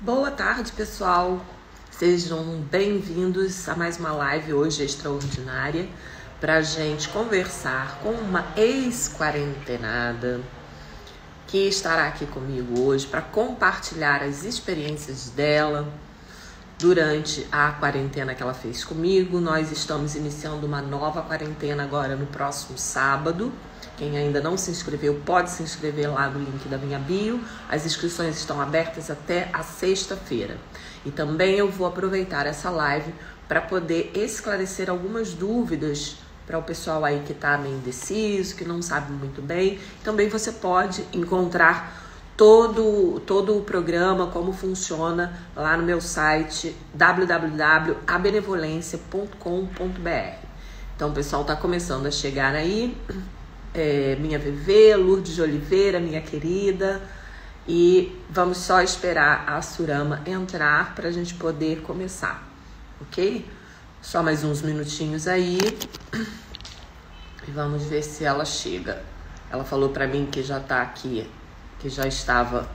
Boa tarde, pessoal. Sejam bem-vindos a mais uma live hoje extraordinária para a gente conversar com uma ex-quarentenada que estará aqui comigo hoje para compartilhar as experiências dela durante a quarentena que ela fez comigo. Nós estamos iniciando uma nova quarentena agora no próximo sábado. Quem ainda não se inscreveu pode se inscrever lá no link da minha bio. As inscrições estão abertas até a sexta-feira. E também eu vou aproveitar essa live para poder esclarecer algumas dúvidas para o pessoal aí que está meio indeciso, que não sabe muito bem. Também você pode encontrar todo o programa, como funciona lá no meu site www.abenevolência.com.br. Então o pessoal está começando a chegar aí. Minha VV, Lourdes de Oliveira, minha querida, e vamos só esperar a Surama entrar para a gente poder começar, ok? Só mais uns minutinhos aí e vamos ver se ela chega. Ela falou para mim que já está aqui, que já estava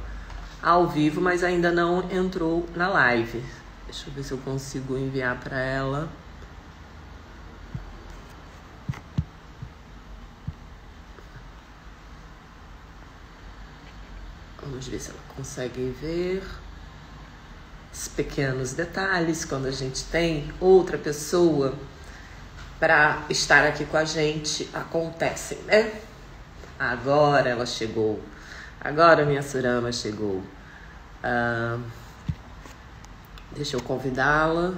ao vivo, mas ainda não entrou na live. Deixa eu ver se eu consigo enviar para ela. Vamos ver se ela consegue ver os pequenos detalhes quando a gente tem outra pessoa para estar aqui com a gente, acontecem, né? Agora ela chegou. Agora minha Surama chegou. Deixa eu convidá-la.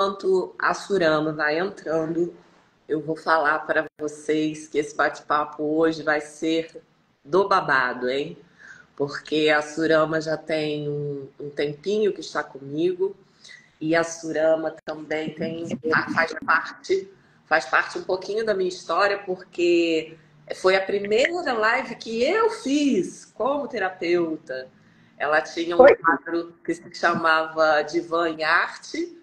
Enquanto a Surama vai entrando, eu vou falar para vocês que esse bate-papo hoje vai ser do babado, hein? Porque a Surama já tem um tempinho que está comigo e a Surama também faz parte um pouquinho da minha história, porque foi a primeira live que eu fiz como terapeuta. Ela tinha um quadro que se chamava Divã em Arte.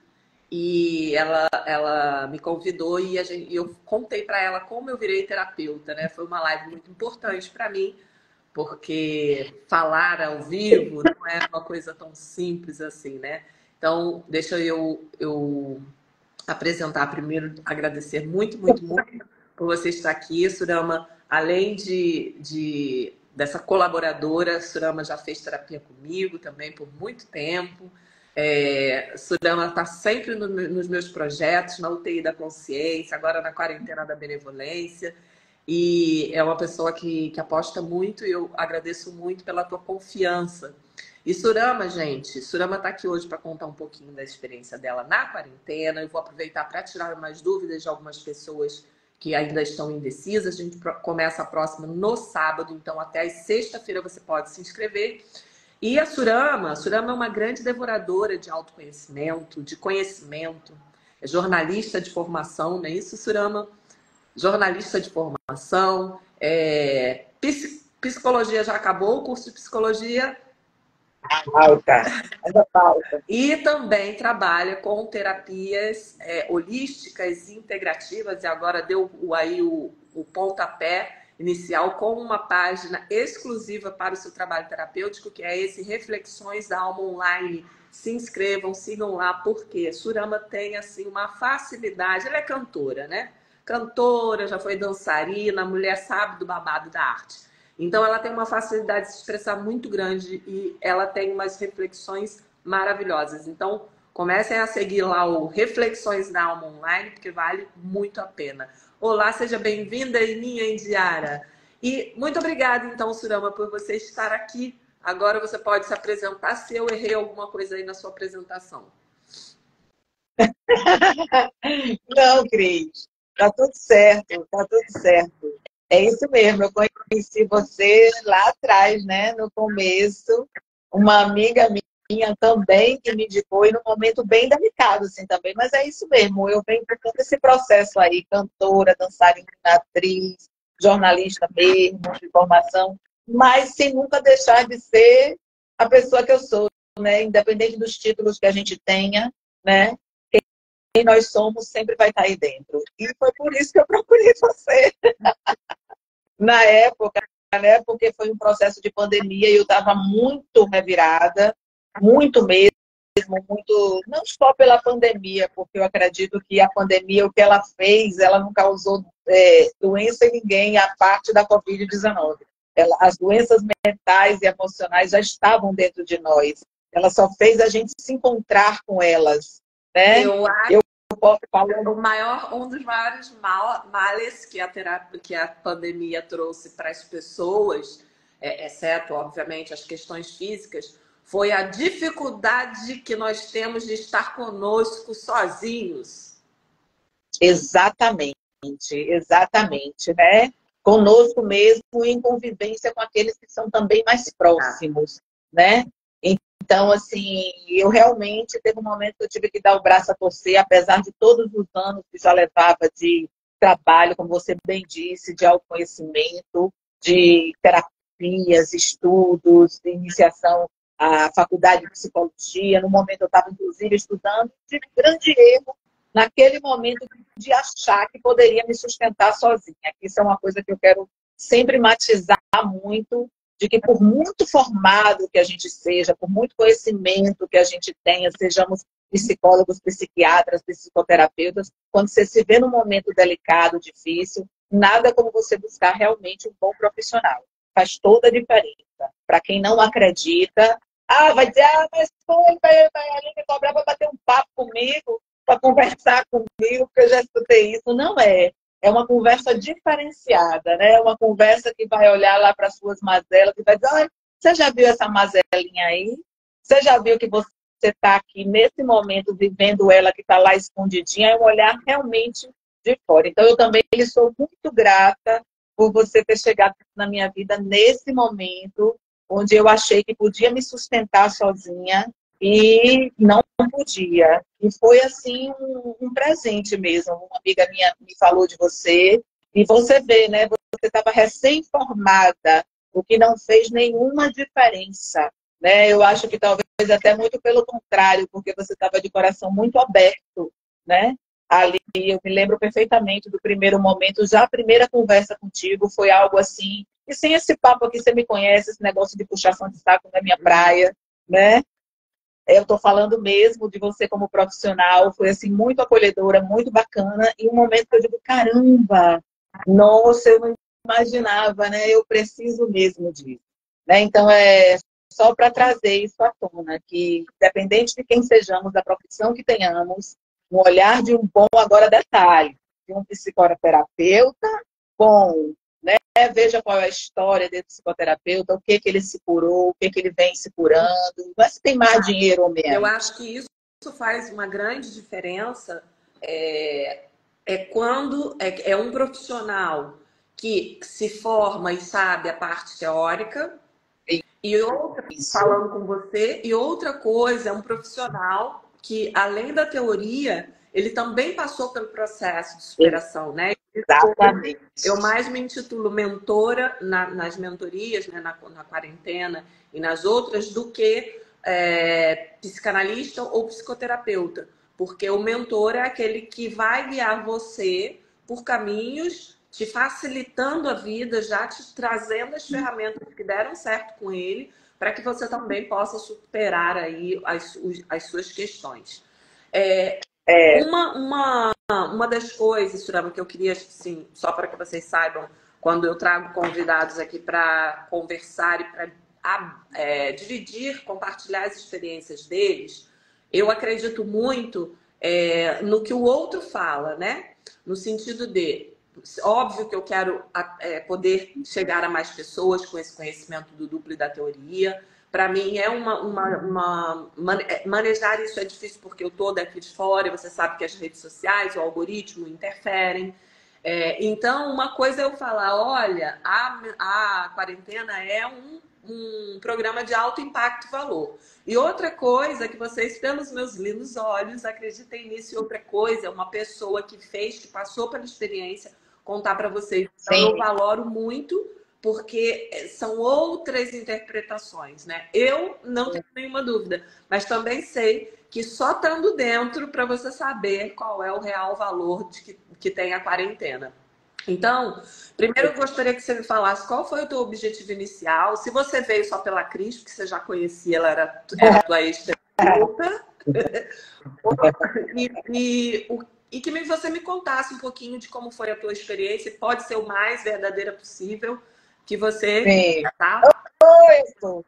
E ela me convidou e eu contei para ela como eu virei terapeuta, né? Foi uma live muito importante para mim, porque falar ao vivo não é uma coisa tão simples assim, né? Então, deixa eu apresentar primeiro, agradecer muito por você estar aqui, Surama. Além dessa colaboradora, a Surama já fez terapia comigo também por muito tempo. Surama está sempre nos meus projetos, na UTI da Consciência, agora na quarentena da Benevolência. E é uma pessoa que aposta muito e eu agradeço muito pela tua confiança. E Surama, gente, Surama está aqui hoje para contar um pouquinho da experiência dela na quarentena. Eu vou aproveitar para tirar umas dúvidas de algumas pessoas que ainda estão indecisas. A gente começa a próxima no sábado, então até a sexta-feira você pode se inscrever. E a Surama é uma grande devoradora de autoconhecimento, de conhecimento, é jornalista de formação, não é isso, Surama? Jornalista de formação, psicologia já acabou, o curso de psicologia? Falta, ainda falta. E também trabalha com terapias holísticas e integrativas, e agora deu aí o pontapé inicial com uma página exclusiva para o seu trabalho terapêutico, que é esse Reflexões da Alma Online. Se inscrevam, sigam lá, porque Surama tem assim uma facilidade. Ela é cantora, né? Cantora, já foi dançarina, a mulher sabe do babado da arte. Então ela tem uma facilidade de se expressar muito grande e ela tem umas reflexões maravilhosas. Então comecem a seguir lá o Reflexões da Alma Online, porque vale muito a pena. Olá, seja bem-vinda, Ininha Indiara. E muito obrigada, então, Surama, por você estar aqui. Agora você pode se apresentar se eu errei alguma coisa aí na sua apresentação. Não, Cris, tá tudo certo, tá tudo certo. É isso mesmo, eu conheci você lá atrás, né, no começo, uma amiga minha também que me indicou, e num momento bem delicado, assim, também, mas é isso mesmo, eu venho por todo esse processo aí, cantora, dançarina, atriz, jornalista mesmo, de formação, mas sem nunca deixar de ser a pessoa que eu sou, né, independente dos títulos que a gente tenha, né, nós somos sempre vai estar aí dentro. E foi por isso que eu procurei você na época, né? Porque foi um processo de pandemia e eu estava muito revirada, muito mesmo, muito, não só pela pandemia, porque eu acredito que a pandemia, o que ela fez, ela não causou doença em ninguém, a parte da Covid-19. As doenças mentais e emocionais já estavam dentro de nós. Ela só fez a gente se encontrar com elas, né? Eu Eu posso falar um dos maiores males que a terapia, que a pandemia trouxe para as pessoas, exceto, obviamente, as questões físicas, foi a dificuldade que nós temos de estar conosco sozinhos. exatamente, exatamente, né? Conosco mesmo, em convivência com aqueles que são também mais próximos, né? Então, assim, eu realmente teve um momento que eu tive que dar o braço a torcer, apesar de todos os anos que já levava de trabalho, como você bem disse, de autoconhecimento, de terapias, estudos, de iniciação à faculdade de psicologia. No momento eu estava, inclusive, estudando, tive um grande erro naquele momento de achar que poderia me sustentar sozinha. Isso é uma coisa que eu quero sempre matizar muito, de que por muito formado que a gente seja, por muito conhecimento que a gente tenha, sejamos psicólogos, psiquiatras, psicoterapeutas, quando você se vê num momento delicado, difícil, nada como você buscar realmente um bom profissional. Faz toda a diferença. Para quem não acredita, vai dizer, mas pô, ele vai ali me cobrar para bater um papo comigo, para conversar comigo, porque eu já escutei isso. Não é. É uma conversa diferenciada, né? É uma conversa que vai olhar lá para as suas mazelas e vai dizer, olha, você já viu essa mazelinha aí? Você já viu que você está aqui nesse momento vivendo ela que está lá escondidinha? É um olhar realmente de fora. Então, eu também lhe sou muito grata por você ter chegado na minha vida nesse momento onde eu achei que podia me sustentar sozinha e não podia. E foi, assim, um presente mesmo. Uma amiga minha me falou de você. E você vê, né? Você estava recém-formada, o que não fez nenhuma diferença, né? Eu acho que talvez até muito pelo contrário, porque você estava de coração muito aberto, né? Ali, eu me lembro perfeitamente do primeiro momento. Já a primeira conversa contigo foi algo assim. E sem esse papo aqui, você me conhece, esse negócio de puxação de saco na minha praia, né? Eu estou falando mesmo de você como profissional, foi assim muito acolhedora, muito bacana, e um momento que eu digo, caramba, nossa, eu não imaginava, né? Eu preciso mesmo disso. Né? Então, é só para trazer isso à tona, que independente de quem sejamos, da profissão que tenhamos, um olhar de um bom, agora detalhe, de um psicoterapeuta bom, né? Veja qual é a história desse psicoterapeuta, o que ele se curou, o que ele vem se curando. Não é se tem mais dinheiro ou menos. Eu acho que isso faz uma grande diferença. Quando é um profissional que se forma e sabe a parte teórica, e outra, falando com você, e outra coisa, é um profissional que, além da teoria, ele também passou pelo processo de superação, né? Exatamente. Eu mais me intitulo mentora nas mentorias, né, na quarentena e nas outras, do que psicanalista ou psicoterapeuta. Porque o mentor é aquele que vai guiar você por caminhos, te facilitando a vida, já te trazendo as ferramentas que deram certo com ele, para que você também possa superar aí as suas questões. Uma das coisas, Surama, que eu queria, assim, só para que vocês saibam, quando eu trago convidados aqui para conversar e para dividir, compartilhar as experiências deles, eu acredito muito no que o outro fala, né? No sentido de, óbvio que eu quero poder chegar a mais pessoas com esse conhecimento do duplo e da teoria. Para mim manejar isso é difícil porque eu tô daqui de fora e você sabe que as redes sociais, o algoritmo interferem. Então, uma coisa é eu falar, olha, a quarentena é um programa de alto impacto e valor. E outra coisa é que vocês, pelos meus lindos olhos, acreditem nisso. E outra coisa é uma pessoa que fez, que passou pela experiência, contar para vocês. Então, eu valoro muito porque são outras interpretações, né? Eu não tenho nenhuma dúvida, mas também sei que só estando dentro para você saber qual é o real valor que tem a quarentena. Então, primeiro eu gostaria que você me falasse qual foi o teu objetivo inicial, se você veio só pela Cris, porque você já conhecia, ela era tua ex-terapeuta, e que você me contasse um pouquinho de como foi a tua experiência, pode ser o mais verdadeira possível, que você... Sim. Tá? Isso.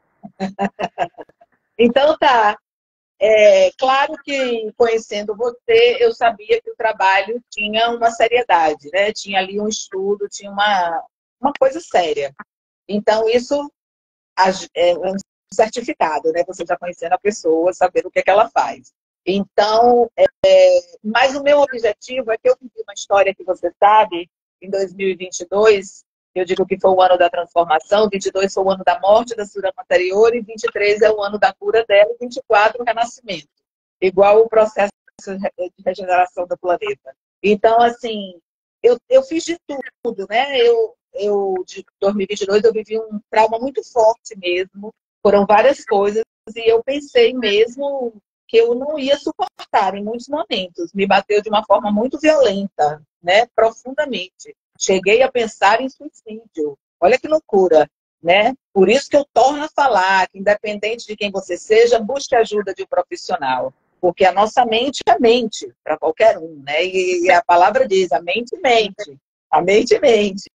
Então tá. Claro que, conhecendo você, eu sabia que o trabalho tinha uma seriedade, né? Tinha ali um estudo, tinha uma coisa séria. Então, isso é um certificado, né? Você já conhecendo a pessoa, sabendo o que é que ela faz. Então, mas o meu objetivo é que eu vivi uma história que você sabe, em 2022, eu digo que foi o ano da transformação, 22 foi o ano da morte da Surama anterior e 23 é o ano da cura dela e 24 o renascimento. Igual o processo de regeneração do planeta. Então, assim, eu fiz de tudo, né? De 2022 eu vivi um trauma muito forte mesmo, foram várias coisas e eu pensei mesmo que eu não ia suportar em muitos momentos. Me bateu de uma forma muito violenta, né? Profundamente. Cheguei a pensar em suicídio. Olha que loucura, né? Por isso que eu torno a falar que, independente de quem você seja, busque a ajuda de um profissional. Porque a nossa mente é mente para qualquer um, né? E a palavra diz, a mente mente. A mente mente.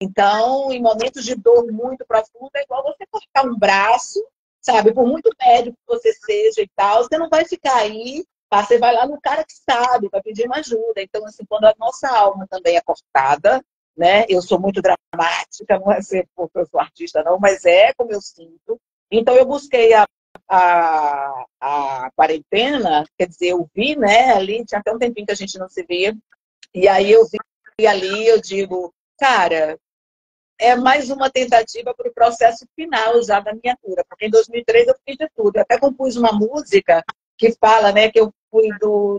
Então, em momentos de dor muito profunda, é igual você cortar um braço, sabe? Por muito médico que você seja e tal, você não vai ficar aí, tá? Você vai lá no cara que sabe, vai pedir uma ajuda. Então, assim, quando a nossa alma também é cortada, né? Eu sou muito dramática, não é ser porque eu sou artista, não, mas é como eu sinto. Então, eu busquei a quarentena, quer dizer, eu vi, né? Ali, tinha até um tempinho que a gente não se via, e aí eu vi ali, eu digo, cara, é mais uma tentativa para o processo final já da minha cura. Porque em 2003 eu fiz de tudo. Eu até compus uma música que fala, né, que eu fui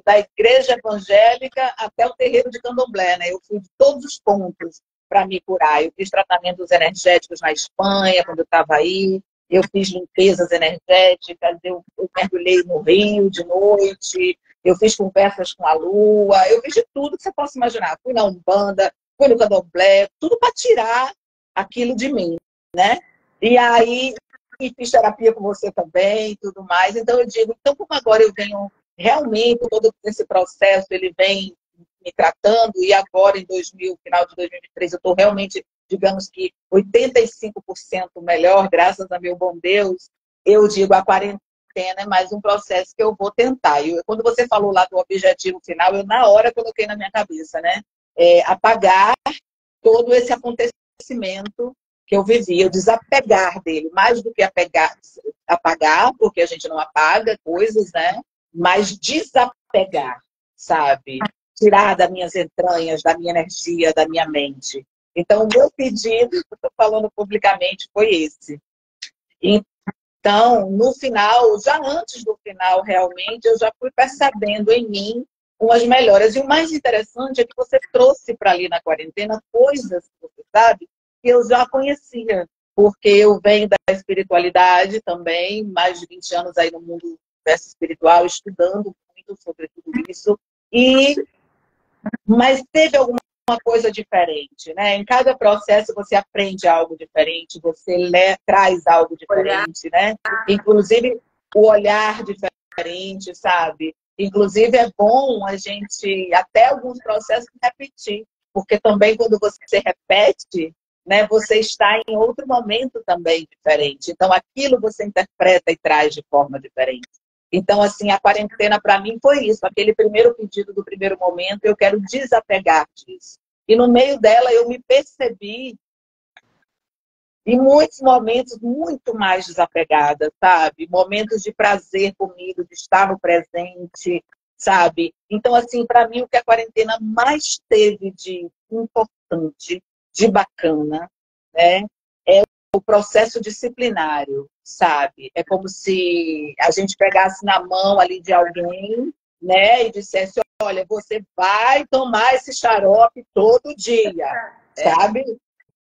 da igreja evangélica até o terreiro de Candomblé, né? Eu fui de todos os pontos para me curar. Eu fiz tratamentos energéticos na Espanha, quando eu estava aí. Eu fiz limpezas energéticas, eu mergulhei no rio de noite, eu fiz conversas com a lua, eu fiz de tudo que você possa imaginar. Fui na Umbanda, fui no Candomblé, tudo para tirar aquilo de mim, né? E aí, e fiz terapia com você também, tudo mais. Então eu digo, então como agora eu venho realmente, todo esse processo, ele vem me tratando, e agora em final de 2023, eu estou realmente, digamos que 85% melhor, graças a meu bom Deus, eu digo, a quarentena é mais um processo que eu vou tentar. E quando você falou lá do objetivo final, eu na hora coloquei na minha cabeça, né? Apagar todo esse acontecimento que eu vivi, eu desapegar dele, mais do que apagar, porque a gente não apaga coisas, né? Mas desapegar, sabe? Tirar das minhas entranhas, da minha energia, da minha mente. Então, o meu pedido, estou falando publicamente, foi esse. Então, no final, já antes do final, realmente, eu já fui percebendo em mim umas melhoras. E o mais interessante é que você trouxe para ali na quarentena coisas que você sabe que eu já conhecia, porque eu venho da espiritualidade também, mais de 20 anos aí no mundo do universo espiritual, estudando muito sobre tudo isso. Mas teve alguma coisa diferente, né? Em cada processo você aprende algo diferente, você traz algo diferente, né? Inclusive o olhar diferente, sabe? Inclusive é bom a gente, até alguns processos, repetir, porque também quando você repete, né, você está em outro momento também diferente. Então aquilo você interpreta e traz de forma diferente. Então, assim, a quarentena para mim foi isso. Aquele primeiro pedido do primeiro momento, eu quero desapegar disso. E no meio dela eu me percebi, em muitos momentos, muito mais desapegada, sabe? Momentos de prazer comigo, de estar no presente, sabe? Então, assim, para mim, o que a quarentena mais teve de importante, de bacana, né? É o processo disciplinário, sabe? É como se a gente pegasse na mão ali de alguém, né? E dissesse, olha, você vai tomar esse xarope todo dia, sabe?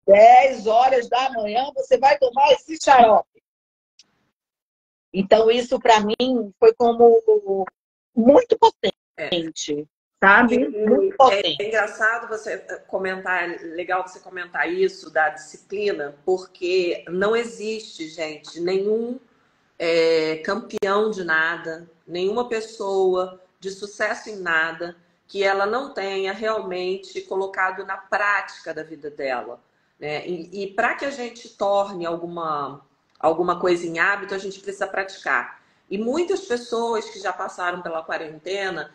10 horas da manhã você vai tomar esse xarope. Então, isso para mim foi como muito potente, sabe? Muito potente. É engraçado você comentar, legal você comentar isso da disciplina, porque não existe, gente, nenhum campeão de nada, nenhuma pessoa de sucesso em nada que ela não tenha realmente colocado na prática da vida dela, né? E para que a gente torne alguma coisa em hábito, a gente precisa praticar. E muitas pessoas que já passaram pela quarentena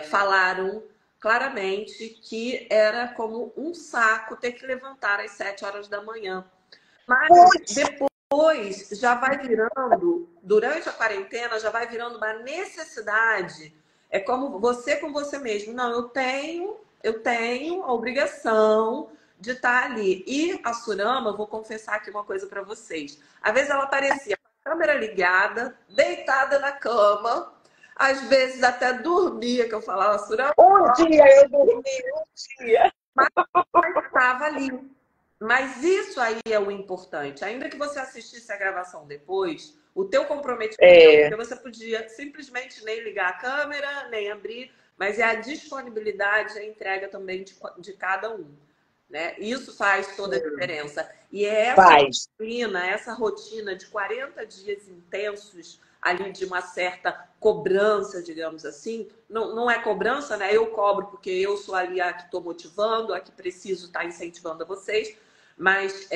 falaram claramente que era como um saco ter que levantar às 7 horas da manhã. Mas depois já vai virando, durante a quarentena, já vai virando uma necessidade. É como você com você mesmo. Não, eu tenho a obrigação de estar ali. E a Surama, vou confessar aqui uma coisa para vocês. Às vezes ela aparecia com a câmera ligada, deitada na cama, às vezes até dormia, que eu falava, Surama. Um dia eu dormi, um dia. Mas estava ali. Mas isso aí é o importante. Ainda que você assistisse a gravação depois, o teu comprometimento, porque você podia simplesmente nem ligar a câmera, nem abrir, mas é a disponibilidade, a entrega também de cada um. Né? Isso faz toda a diferença. E é essa disciplina, essa rotina de 40 dias intensos, ali de uma certa cobrança, digamos assim. Não é cobrança, né? Eu cobro porque eu sou ali a que estou motivando, a que preciso estar incentivando a vocês. Mas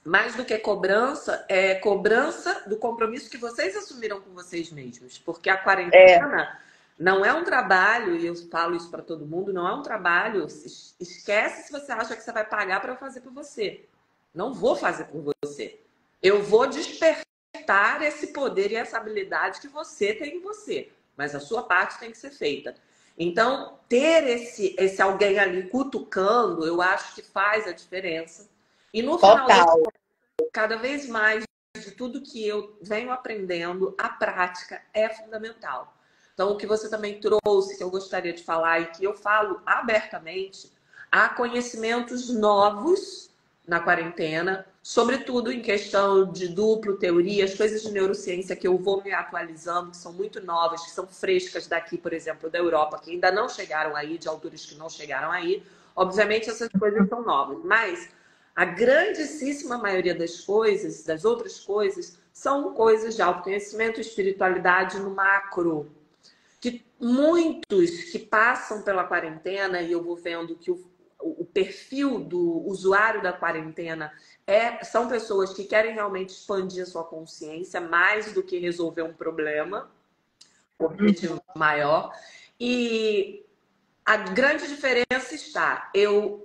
mais do que cobrança, é cobrança do compromisso que vocês assumiram com vocês mesmos. Porque a quarentena não é um trabalho, e eu falo isso para todo mundo, não é um trabalho. Esquece se você acha que você vai pagar para eu fazer por você. Não vou fazer por você. Eu vou despertar esse poder e essa habilidade que você tem em você. Mas a sua parte tem que ser feita. Então, ter esse alguém ali cutucando, eu acho que faz a diferença. E no final, cada vez mais de tudo que eu venho aprendendo, a prática é fundamental. Então, o que você também trouxe, que eu gostaria de falar e que eu falo abertamente, há conhecimentos novos na quarentena, sobretudo em questão de duplo, teorias, coisas de neurociência que eu vou me atualizando, que são muito novas, que são frescas daqui, por exemplo, da Europa, que ainda não chegaram aí, de autores que não chegaram aí. Obviamente, essas coisas são novas, mas a grandíssima maioria das coisas, das outras coisas, são coisas de autoconhecimento e espiritualidade no macro. Que muitos que passam pela quarentena, e eu vou vendo que o perfil do usuário da quarentena são pessoas que querem realmente expandir a sua consciência mais do que resolver um problema, objetivo maior. E a grande diferença está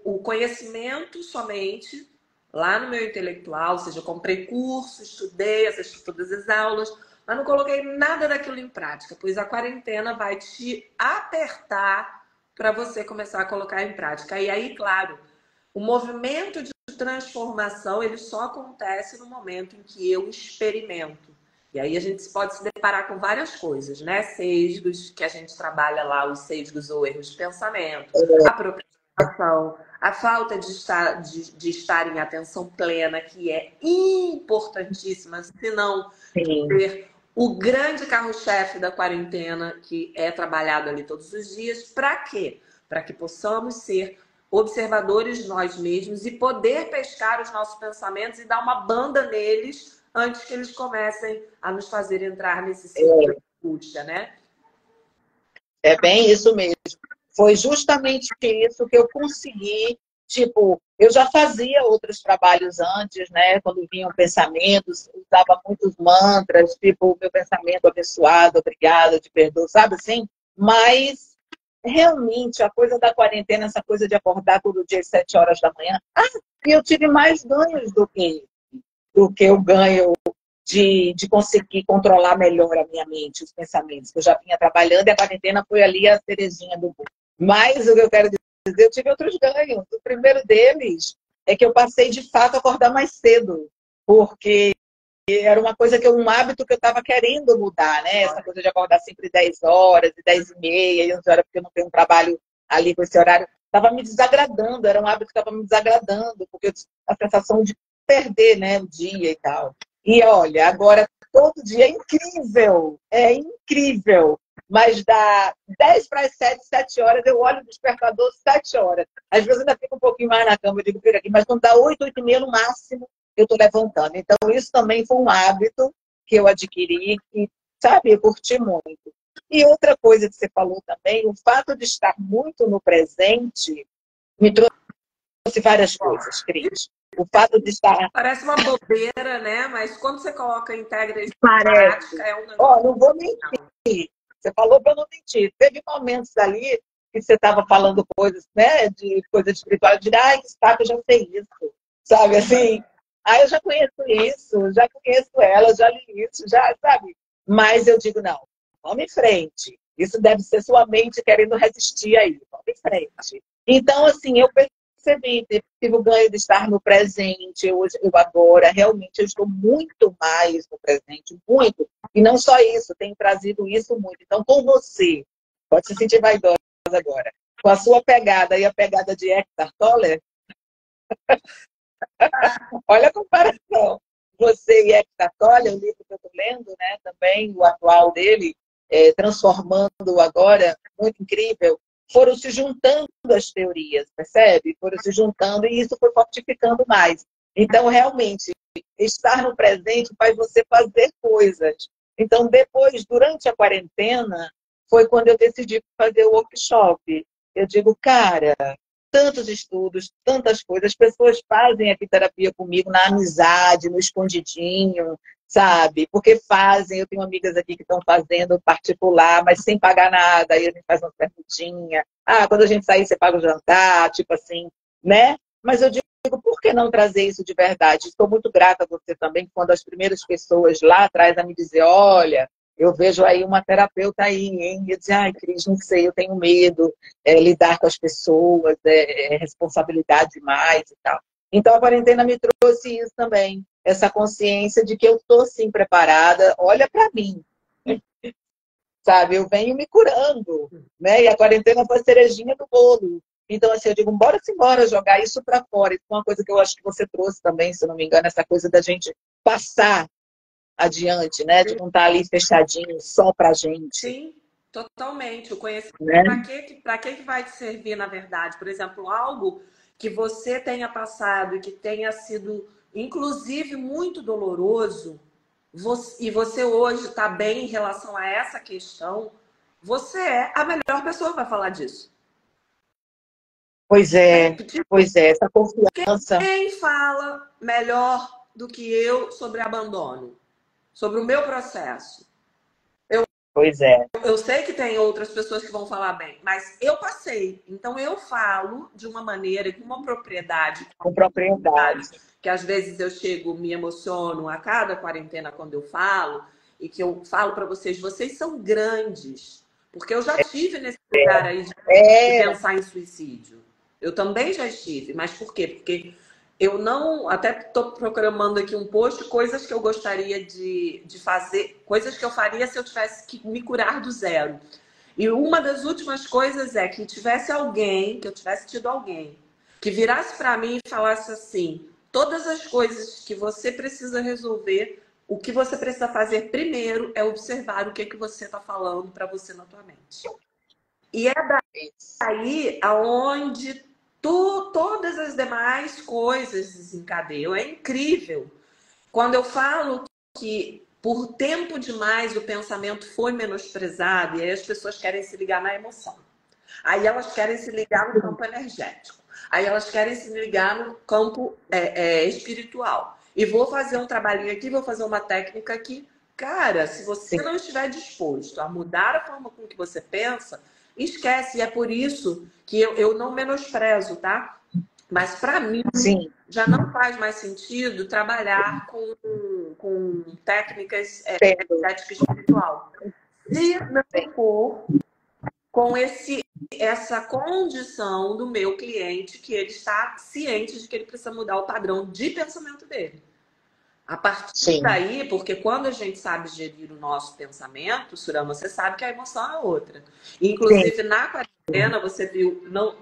o conhecimento somente lá no meu intelectual, ou seja, eu comprei curso, estudei, assisti todas as aulas, mas não coloquei nada daquilo em prática, pois a quarentena vai te apertar para você começar a colocar em prática. E aí, claro, o movimento de transformação, ele só acontece no momento em que eu experimento. E aí a gente pode se deparar com várias coisas, né? Sesgos, que a gente trabalha lá, os sesgos ou erros de pensamento, a procrastinação, a falta de estar em atenção plena, que é importantíssima, se não ter o grande carro-chefe da quarentena, que é trabalhado ali todos os dias. Para quê? Para que possamos ser observadores de nós mesmos e poder pescar os nossos pensamentos e dar uma banda neles antes que eles comecem a nos fazer entrar nesse ciclo de angústia, né? É bem isso mesmo. Foi justamente isso que eu consegui. Tipo, eu já fazia outros trabalhos antes, né? Quando vinham pensamentos, usava muitos mantras, tipo, meu pensamento abençoado, obrigada, te perdoo, sabe assim? Mas, realmente, a coisa da quarentena, essa coisa de acordar todo dia às 7 horas da manhã, eu tive mais ganhos do que o ganho de conseguir controlar melhor a minha mente, os pensamentos, que eu já vinha trabalhando, e a quarentena foi ali a cerejinha do bolo. Mas o que eu quero dizer, eu tive outros ganhos. O primeiro deles é que eu passei, de fato, a acordar mais cedo, porque era um hábito que eu estava querendo mudar, né? Essa coisa de acordar sempre 10 horas, 10 e meia, 11 horas, porque eu não tenho um trabalho ali com esse horário. estava me desagradando, era um hábito que estava me desagradando, porque a sensação de perder, né, o dia e tal. E olha, agora todo dia é incrível. Mas dá 10 para as 7, 7 horas, eu olho o despertador 7 horas. Às vezes ainda fico um pouquinho mais na cama, eu digo, fica aqui, mas quando dá 8, 8 e meia no máximo, eu estou levantando. Então, isso também foi um hábito que eu adquiri e, sabe, eu curti muito. E outra coisa que você falou também, o fato de estar muito no presente me trouxe várias coisas, Cris. O fato de estar... Parece uma bobeira, né? Mas quando você coloca, integra isso em Parece. prática, é um negócio. Ó, não vou mentir. Você falou para eu não mentir. Teve momentos ali que você estava falando coisas, né, de coisas espirituais, eu digo, ai, que saco, eu já sei isso. Sabe, assim, eu já conheço isso, já conheço ela, já li isso, já, sabe? Mas eu digo, não, vamos em frente. Isso deve ser sua mente querendo resistir aí. Vamos em frente. Então, assim, eu percebi, tive o ganho de estar no presente, eu agora, realmente, eu estou muito mais no presente, muito. E não só isso, tenho trazido isso muito. Então, com você, pode se sentir vaidosa agora, com a sua pegada e a pegada de Eckhart Tolle, olha a comparação. Você e Eckhart Tolle, o livro que eu estou lendo, né, também, o atual dele, Transformando Agora, muito incrível, foram se juntando as teorias, percebe? Foram se juntando e isso foi fortificando mais. Então, realmente, estar no presente faz você fazer coisas. Então, depois, durante a quarentena, foi quando eu decidi fazer o workshop. Eu digo, cara, tantos estudos, tantas coisas. As pessoas fazem aqui terapia comigo na amizade, no escondidinho, sabe? Porque fazem. Eu tenho amigas aqui que estão fazendo particular, mas sem pagar nada. Aí a gente faz uma perguntinha. Quando a gente sair, você paga o jantar, tipo assim, né? Mas eu digo, por que não trazer isso de verdade? Estou muito grata a você também, quando as primeiras pessoas lá atrás a me dizer, olha, eu vejo aí uma terapeuta aí, hein? E eu disse, ai, Cris, não sei, eu tenho medo, lidar com as pessoas, responsabilidade demais e tal. Então, a quarentena me trouxe isso também, essa consciência de que eu estou, sim, preparada, olha para mim, sabe? Eu venho me curando, né? E a quarentena foi a cerejinha do bolo. Então, assim, eu digo, embora jogar isso para fora. Isso é uma coisa que eu acho que você trouxe também, se eu não me engano, essa coisa da gente passar adiante, né? De não estar ali fechadinho só pra gente. Sim, totalmente. O conhecimento, Né? para que vai te servir, na verdade? Por exemplo, algo que você tenha passado e que tenha sido, inclusive, muito doloroso, e você hoje está bem em relação a essa questão, você é a melhor pessoa para falar disso. Pois é, essa confiança. Quem fala melhor do que eu sobre abandono? Sobre o meu processo? Pois é. Eu sei que tem outras pessoas que vão falar bem, mas eu passei. Então eu falo de uma maneira, com uma propriedade. Com propriedade. Que às vezes eu chego, me emociono a cada quarentena quando eu falo, e que eu falo para vocês, vocês são grandes. Porque eu já estive nesse lugar aí de pensar em suicídio. Eu também já estive. Mas por quê? Porque eu não... Até estou programando aqui um post, coisas que eu gostaria de fazer, coisas que eu faria se eu tivesse que me curar do zero. E uma das últimas coisas é que tivesse alguém, que eu tivesse tido alguém, que virasse para mim e falasse assim, todas as coisas que você precisa resolver, o que você precisa fazer primeiro é observar o que você está falando para você na tua mente. E é daí aonde todas as demais coisas desencadeiam. É incrível. Quando eu falo que por tempo demais o pensamento foi menosprezado, e aí as pessoas querem se ligar na emoção. Aí elas querem se ligar no campo energético. Aí elas querem se ligar no campo espiritual. E vou fazer um trabalhinho aqui, vou fazer uma técnica aqui. Cara, se você não estiver disposto a mudar a forma com que você pensa, esquece. E é por isso que eu não menosprezo, tá? Mas para mim, já não faz mais sentido trabalhar com técnicas energética espiritual. Se não for com essa condição do meu cliente que ele está ciente de que ele precisa mudar o padrão de pensamento dele. A partir daí, porque quando a gente sabe gerir o nosso pensamento, Surama, você sabe que a emoção é outra. Inclusive, na você viu, não,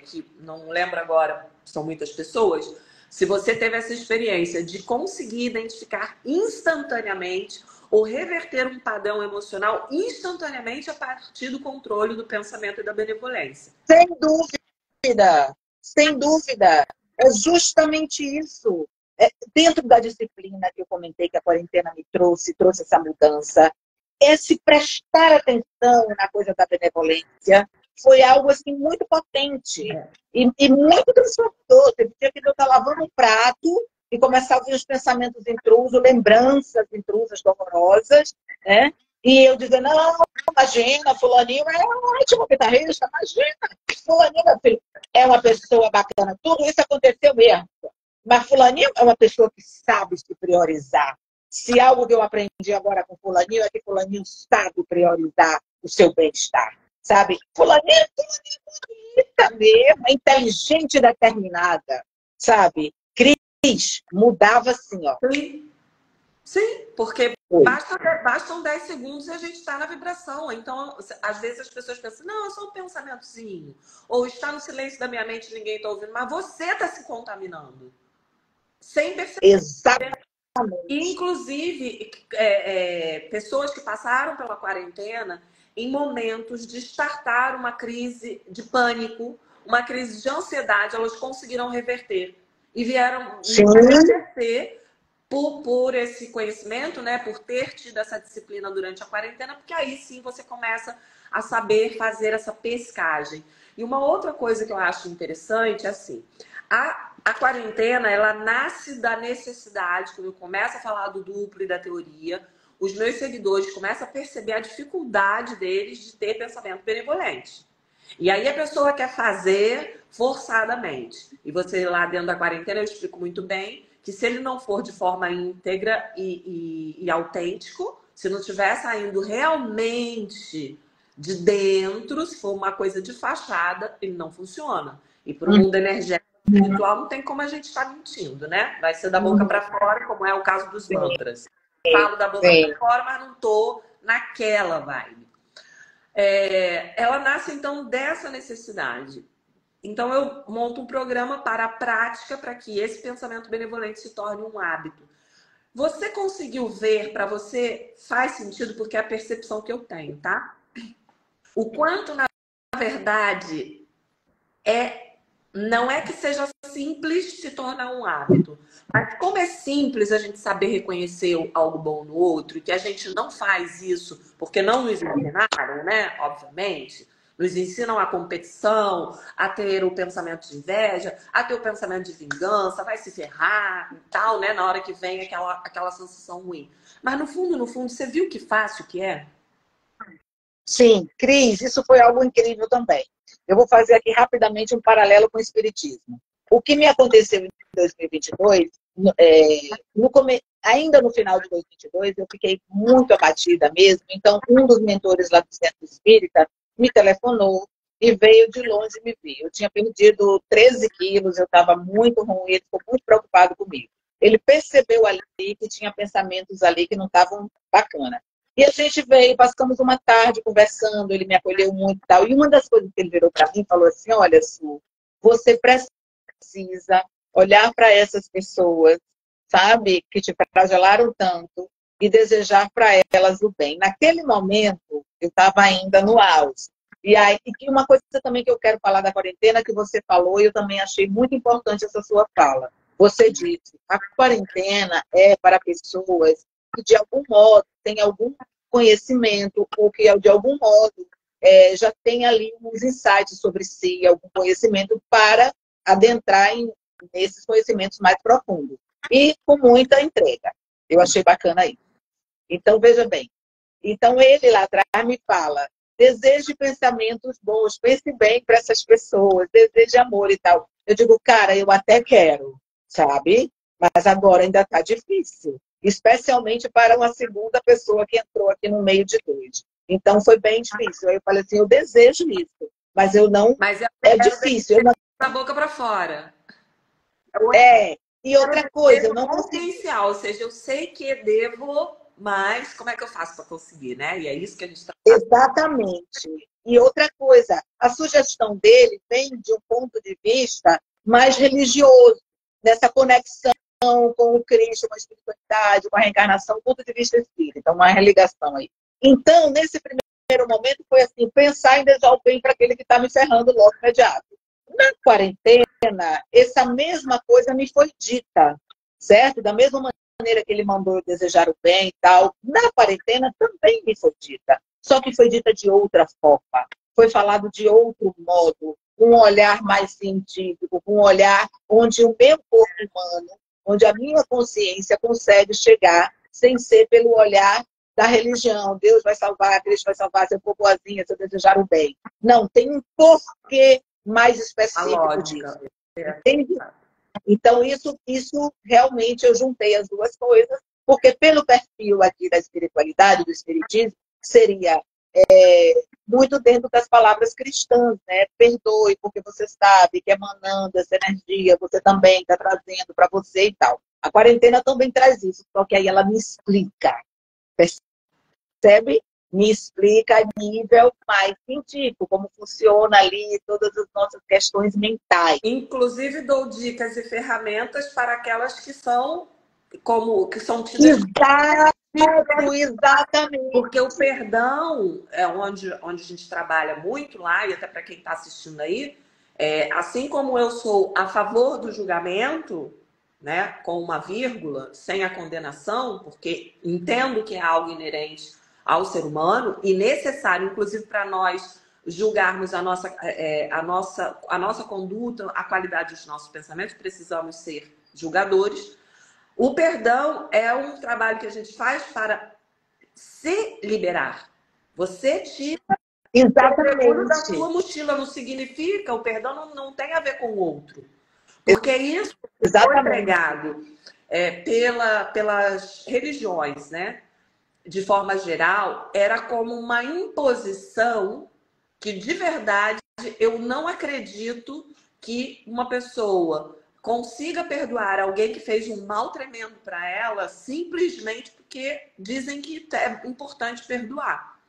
que não lembro agora, são muitas pessoas, se você teve essa experiência de conseguir identificar instantaneamente ou reverter um padrão emocional instantaneamente a partir do controle do pensamento e da benevolência. Sem dúvida, sem dúvida. É justamente isso. Dentro da disciplina que eu comentei que a quarentena me trouxe essa mudança, esse prestar atenção na coisa da benevolência foi algo assim muito potente e muito transformador. Teve dia que eu estava lavando um prato e começava a vir os pensamentos intrusos, lembranças intrusas dolorosas, né? E eu dizendo, não, imagina, fulaninho é um ótimo guitarrista, imagina, fulaninho, meu filho, é uma pessoa bacana. Tudo isso aconteceu mesmo. Mas fulaninho é uma pessoa que sabe se priorizar. Se algo que eu aprendi agora com fulaninho é que fulaninho sabe priorizar o seu bem-estar, sabe? Fulaninho é bonita mesmo, é inteligente e determinada, sabe? Cris mudava assim, ó. Sim, porque bastam 10 segundos e a gente está na vibração. Então, às vezes as pessoas pensam, não, é só um pensamentozinho. Ou está no silêncio da minha mente e ninguém está ouvindo. Mas você está se contaminando. Sem perceber. Exatamente. Inclusive, pessoas que passaram pela quarentena em momentos de startar uma crise de pânico, uma crise de ansiedade, elas conseguiram reverter. E vieram reverter por esse conhecimento, né? Por ter tido essa disciplina durante a quarentena, porque aí sim você começa a saber fazer essa pescagem. E uma outra coisa que eu acho interessante é assim, a quarentena, ela nasce da necessidade, quando eu começo a falar do duplo e da teoria, os meus seguidores começam a perceber a dificuldade deles de ter pensamento benevolente. E aí a pessoa quer fazer forçadamente. E você lá dentro da quarentena, eu explico muito bem, que se ele não for de forma íntegra e autêntico, se não estiver saindo realmente de dentro, se for uma coisa de fachada, ele não funciona. E para o mundo energético espiritual não tem como a gente estar mentindo, né? Vai ser da boca para fora, como é o caso dos mantras. Falo da boca para fora, mas não tô naquela vibe. Ela nasce então dessa necessidade. Então eu monto um programa para a prática para que esse pensamento benevolente se torne um hábito. Você conseguiu ver, para você faz sentido, porque é a percepção que eu tenho, tá? O quanto, na verdade, não é que seja simples se tornar um hábito. Mas como é simples a gente saber reconhecer algo bom no outro, e que a gente não faz isso porque não nos ensinaram, né? Obviamente. Nos ensinam a competição, a ter o pensamento de inveja, a ter o pensamento de vingança, vai se ferrar e tal, né? Na hora que vem aquela sensação ruim. Mas no fundo, você viu que fácil que é? Sim, Cris, isso foi algo incrível também. Eu vou fazer aqui rapidamente um paralelo com o Espiritismo. O que me aconteceu em 2022, ainda no final de 2022, eu fiquei muito abatida mesmo. Então, um dos mentores lá do Centro Espírita me telefonou e veio de longe me ver. Eu tinha perdido 13 quilos, eu estava muito ruim, ele ficou muito preocupado comigo. Ele percebeu ali que tinha pensamentos ali que não estavam bacana. E a gente veio, passamos uma tarde conversando, ele me acolheu muito e tal. E uma das coisas que ele virou para mim falou assim, olha, Su, você precisa olhar para essas pessoas, sabe, que te flagelaram tanto e desejar para elas o bem. Naquele momento, eu estava ainda no auge. E aí, e uma coisa também que eu quero falar da quarentena, que você falou, e eu também achei muito importante essa sua fala. Você disse, a quarentena é para pessoas que, de algum modo, têm algum conhecimento ou que, de algum modo, já tem ali uns insights sobre si, algum conhecimento para adentrar nesses conhecimentos mais profundos. E com muita entrega. Eu achei bacana isso. Então, veja bem. Então, ele lá atrás me fala, deseje pensamentos bons, pense bem para essas pessoas, deseje amor e tal. Eu digo, cara, eu até quero, sabe? Mas agora ainda está difícil. Especialmente para uma segunda pessoa que entrou aqui no meio de dois. Então, foi bem difícil. Aí eu falei assim, eu desejo isso, mas eu não... Mas é difícil. Eu não... da boca para fora. E outra coisa, eu não consigo... Ou seja, eu sei que devo, mas como é que eu faço para conseguir, né? E é isso que a gente está... Exatamente. E outra coisa, a sugestão dele vem de um ponto de vista mais religioso, nessa conexão com o Cristo, com a espiritualidade, com a reencarnação, do ponto de vista espírita, uma religação aí. Então, nesse primeiro momento, foi assim, pensar em desejar o bem para aquele que está me ferrando logo imediato. Na quarentena, essa mesma coisa me foi dita, certo? Da mesma maneira que ele mandou eu desejar o bem e tal, na quarentena também me foi dita. Só que foi dita de outra forma. Foi falado de outro modo, um olhar mais científico, um olhar onde o meu corpo humano, onde a minha consciência consegue chegar sem ser pelo olhar da religião. Deus vai salvar, Cristo vai salvar, se eu for boazinha, se eu desejar o bem. Não, tem um porquê mais específico disso. Entende? Então, isso realmente eu juntei as duas coisas, porque pelo perfil aqui da espiritualidade, do espiritismo, seria muito dentro das palavras cristãs, né? Perdoe, porque você sabe que emanando essa energia, você também está trazendo para você e tal. A quarentena também traz isso, só que aí ela me explica, percebe? Me explica a nível mais científico, como funciona ali todas as nossas questões mentais. Inclusive, dou dicas e ferramentas para aquelas que são tidas. Exatamente. Porque o perdão é onde a gente trabalha muito lá, e até para quem está assistindo aí, assim como eu sou a favor do julgamento, né, com uma vírgula, sem a condenação, porque entendo que é algo inerente ao ser humano e necessário, inclusive, para nós julgarmos a nossa conduta, a qualidade dos nossos pensamentos, precisamos ser julgadores. O perdão é um trabalho que a gente faz para se liberar. Você tira o da sua mochila, não significa, o perdão não tem a ver com o outro. Porque isso foi pregado pelas religiões, né? De forma geral, era como uma imposição que, de verdade, eu não acredito que uma pessoa consiga perdoar alguém que fez um mal tremendo para ela simplesmente porque dizem que é importante perdoar.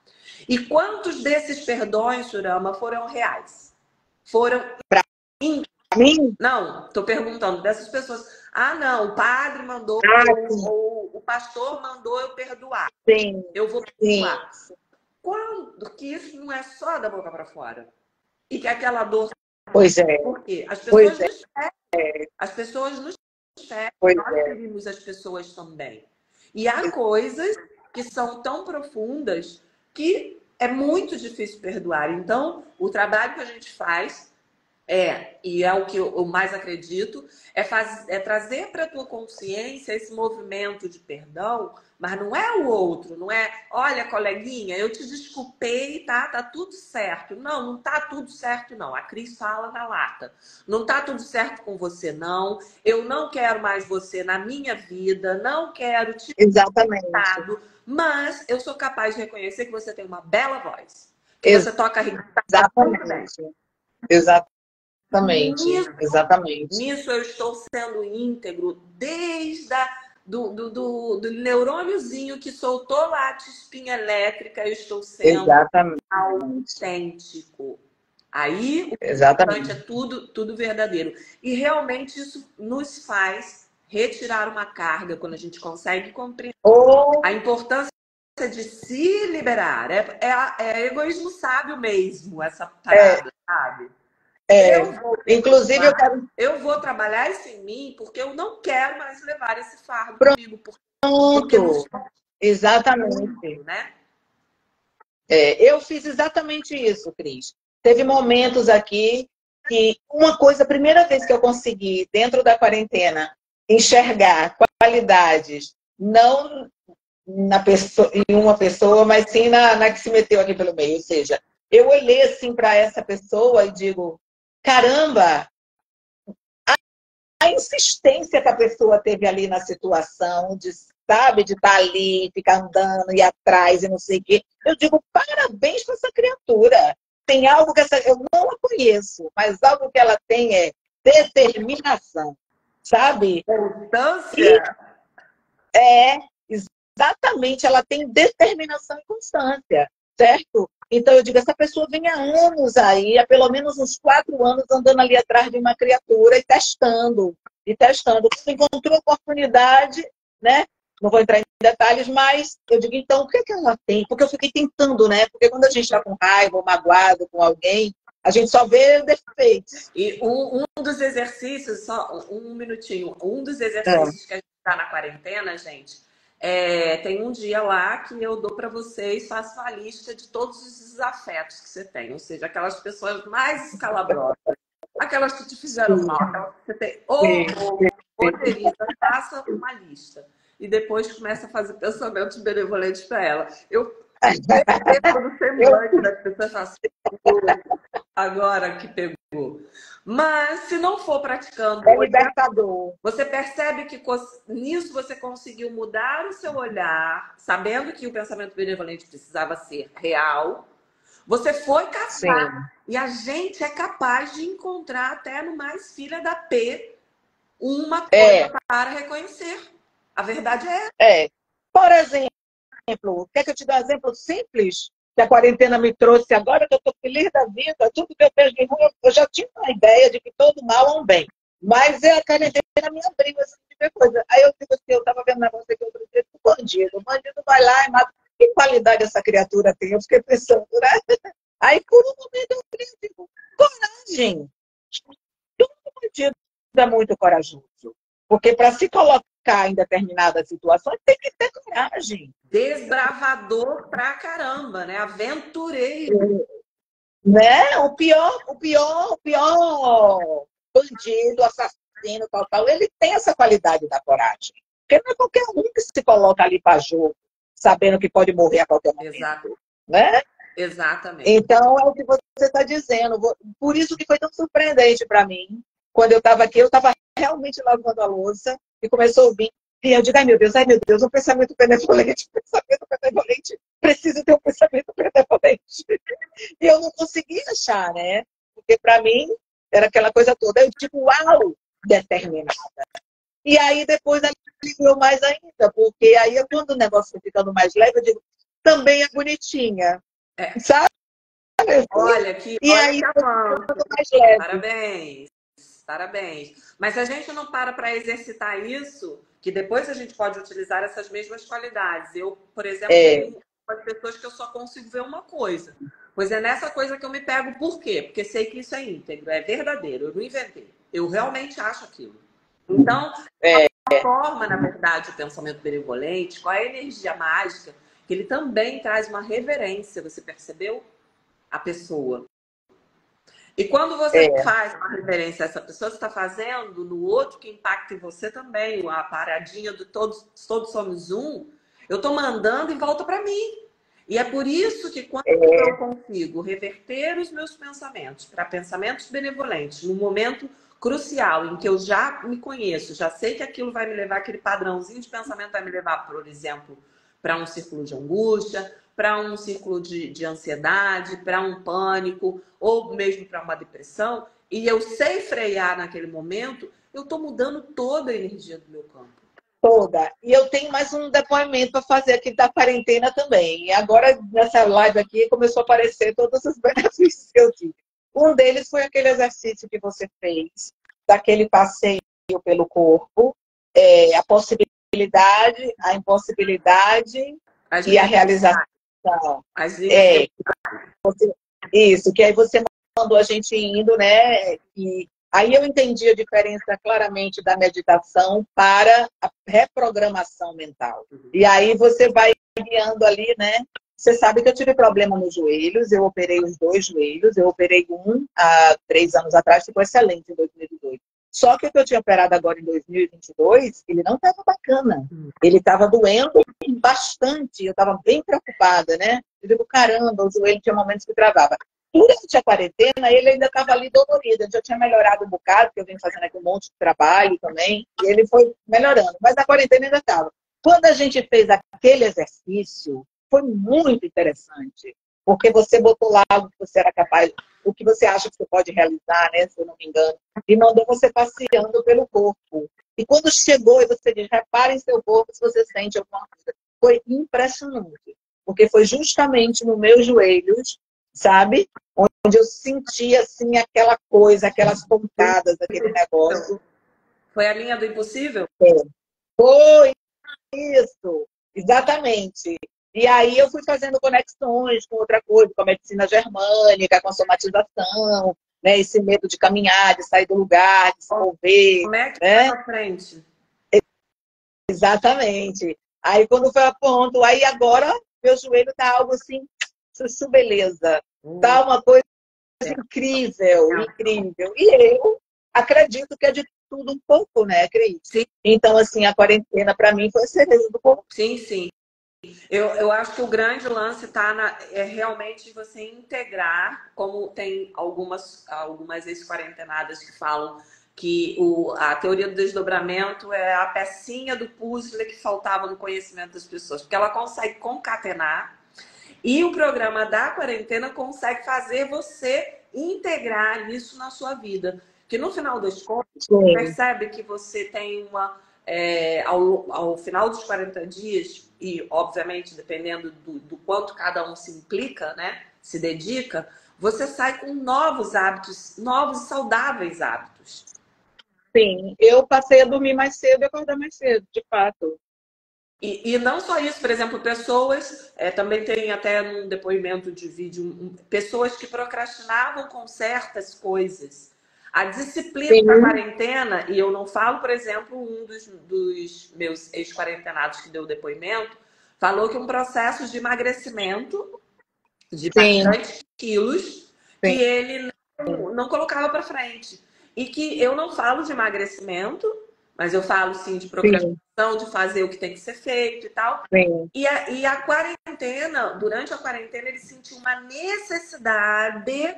E quantos desses perdões, Surama, foram reais? Foram... Para mim? Não, estou perguntando dessas pessoas. Ah, não, o padre mandou, ou o pastor mandou eu perdoar. Sim. Eu vou perdoar. Sim. Quando que isso não é só da boca para fora? E que aquela dor... Pois é. Por quê? As pessoas nos ferem. As pessoas nos ferem. Nós ferimos as pessoas também. E há coisas que são tão profundas que é muito difícil perdoar. Então, o trabalho que a gente faz e é o que eu mais acredito, é trazer para a tua consciência esse movimento de perdão, mas não é o outro, não é, olha, coleguinha, eu te desculpei, tá tudo certo. Não tá tudo certo, não. A Cris fala na lata. Não tá tudo certo com você, não. Eu não quero mais você na minha vida, não quero te... Exatamente. Mas eu sou capaz de reconhecer que você tem uma bela voz. Que você toca exatamente. Exatamente. Nisso eu estou sendo íntegro desde do neurôniozinho que soltou lá a chispinha elétrica, eu estou sendo autêntico. Aí o importante é tudo verdadeiro. E realmente isso nos faz retirar uma carga quando a gente consegue compreender a importância de se liberar. É egoísmo sábio mesmo, essa parada, sabe? Inclusive eu vou trabalhar isso em mim porque eu não quero mais levar esse fardo comigo. Pronto. Exatamente. Né? Eu fiz exatamente isso, Cris. Teve momentos aqui que a primeira vez que eu consegui, dentro da quarentena, enxergar qualidades, não em uma pessoa, mas sim na que se meteu aqui pelo meio. Ou seja, eu olhei assim para essa pessoa e digo, caramba, a insistência que a pessoa teve ali na situação, de estar ali, ficar andando, ir atrás e não sei o quê. Eu digo, parabéns para essa criatura. Tem algo que eu não a conheço, mas algo que ela tem é determinação, sabe? Constância? Exatamente, ela tem determinação e constância. certo? Então eu digo, essa pessoa vem há anos aí, há pelo menos uns 4 anos andando ali atrás de uma criatura e testando, e testando. Quando encontrou oportunidade, né? Não vou entrar em detalhes, mas eu digo, então, o que é que ela tem? Porque eu fiquei tentando, né? Porque quando a gente está com raiva ou magoado com alguém, a gente só vê defeitos. E um dos exercícios, só um minutinho, um dos É. exercícios que a gente está na quarentena, gente, tem um dia lá que eu dou para vocês, faço uma lista de todos os desafetos que você tem, ou seja, aquelas pessoas mais escalabrosas, aquelas que te fizeram Sim, mal, aquelas que você tem sim, roteiriza, faça uma lista. E depois começa a fazer pensamentos benevolentes para ela. Eu percebo no semblante das pessoas assim, agora que pegou. Mas se não for praticando, é libertador. você percebe que nisso você conseguiu mudar o seu olhar, sabendo que o pensamento benevolente precisava ser real. Você foi Sim. capaz, e a gente é capaz de encontrar até no mais filha da P uma coisa para reconhecer. A verdade é. Por exemplo, quer que eu te dê um exemplo simples? Que a quarentena me trouxe agora, que eu estou feliz da vida, tudo que eu vejo de ruim, eu já tinha uma ideia de que todo mal é um bem. Mas a quarentena me abriu assim, de ver coisa. Aí eu digo assim, eu estava vendo um negócio aqui outro dia, o bandido vai lá e mata. Que qualidade essa criatura tem? Eu fiquei pensando, né? Aí por um momento eu digo, coragem. Todo bandido é muito corajoso. Porque para se colocar em determinadas situações, tem que ter coragem. Desbravador pra caramba, né? Aventureiro. Né? O pior bandido, assassino, tal, ele tem essa qualidade da coragem. Porque não é qualquer um que se coloca ali para jogo, sabendo que pode morrer a qualquer momento. Exato. Né? Exatamente. Então, é o que você está dizendo. Por isso que foi tão surpreendente para mim. Quando eu estava aqui, eu estava realmente lavando a louça e começou a ouvir. E eu digo, ai meu Deus, um pensamento benevolente, preciso ter um pensamento benevolente. E eu não conseguia achar, né? Porque para mim era aquela coisa toda. Eu digo, uau, determinada. E aí depois aliviou mais ainda, porque aí quando o negócio foi ficando mais leve, eu digo, também é bonitinha. Sabe? Olha que, e olha aí que avanço. mais leve. Parabéns. Parabéns. Mas se a gente não para exercitar isso, que depois a gente pode utilizar essas mesmas qualidades. Eu, por exemplo, tenho umas pessoas que eu só consigo ver uma coisa. Pois é nessa coisa que eu me pego. Por quê? Porque sei que isso é íntegro, é verdadeiro. Eu não inventei. Eu realmente acho aquilo. Então, a forma, na verdade, o pensamento benevolente, com a energia mágica, que ele também traz uma reverência, você percebeu? A pessoa. E quando você faz uma referência a essa pessoa, você está fazendo no outro que impacta em você também, a paradinha do todos somos um, eu estou mandando e volta para mim. E é por isso que quando eu consigo reverter os meus pensamentos para pensamentos benevolentes, num momento crucial em que eu já me conheço, já sei que aquilo vai me levar, aquele padrãozinho de pensamento vai me levar, por exemplo, para um círculo de angústia, para um círculo de ansiedade, para um pânico, ou mesmo para uma depressão, e eu sei frear naquele momento, eu estou mudando toda a energia do meu campo. Toda. E eu tenho mais um depoimento para fazer aqui da quarentena também. E agora, nessa live aqui, começou a aparecer todos os benefícios que eu tive. Um deles foi aquele exercício que você fez, daquele passeio pelo corpo, a possibilidade, a impossibilidade e a realização. Isso, que aí você mandou a gente indo, né? E aí eu entendi a diferença claramente da meditação para a reprogramação mental. E aí você vai guiando ali, né? Você sabe que eu tive problema nos joelhos, eu operei os 2 joelhos, eu operei um há 3 anos atrás, ficou excelente em 2018. Só que o que eu tinha operado agora em 2022, ele não estava bacana. Ele estava doendo bastante, eu estava bem preocupada, né? Eu digo, caramba, o joelho tinha momentos que travava. Durante a quarentena, ele ainda estava ali dolorido. Eu já tinha melhorado um bocado, porque eu vim fazendo aqui um monte de trabalho também, e ele foi melhorando. Mas a quarentena ainda estava. Quando a gente fez aquele exercício, foi muito interessante, porque você botou lá o que você era capaz, o que você acha que você pode realizar, né, se eu não me engano, e mandou você passeando pelo corpo. E quando chegou, e você diz, repare em seu corpo se você sente alguma coisa. Foi impressionante. porque foi justamente nos meus joelhos, sabe? Onde eu senti, assim, aquela coisa, aquelas pontadas, aquele negócio. Foi a linha do impossível? Foi isso, exatamente. E aí eu fui fazendo conexões com outra coisa, com a medicina germânica, com a somatização, né? Esse medo de caminhar, de sair do lugar, de se mover. Como é que Né? foi pra frente? Exatamente. Aí quando foi a ponto, aí agora meu joelho tá algo assim, chuchu beleza. Tá uma coisa incrível, incrível. E eu acredito que é de tudo um pouco, né, Cris? Sim. Então, assim, a quarentena para mim foi a cereja do bolo. Sim, sim. Eu acho que o grande lance é realmente você integrar, como tem algumas ex-quarentenadas que falam que a teoria do desdobramento é a pecinha do puzzle que faltava no conhecimento das pessoas, porque ela consegue concatenar e o programa da quarentena consegue fazer você integrar isso na sua vida. Que no final das contas, você percebe que você tem ao final dos 40 dias, e obviamente dependendo do quanto cada um se implica, né, se dedica, você sai com novos hábitos, novos e saudáveis hábitos. Sim, eu passei a dormir mais cedo e acordar mais cedo, de fato. E não só isso, por exemplo, pessoas, também tem até um depoimento de vídeo, pessoas que procrastinavam com certas coisas. A disciplina da quarentena, e eu não falo, por exemplo, um dos meus ex-quarentenados que deu depoimento, falou que um processo de emagrecimento de bastante quilos, que ele não colocava para frente. E que eu não falo de emagrecimento, mas eu falo sim de procrastinação, de fazer o que tem que ser feito e tal. E a quarentena, durante a quarentena, ele sentiu uma necessidade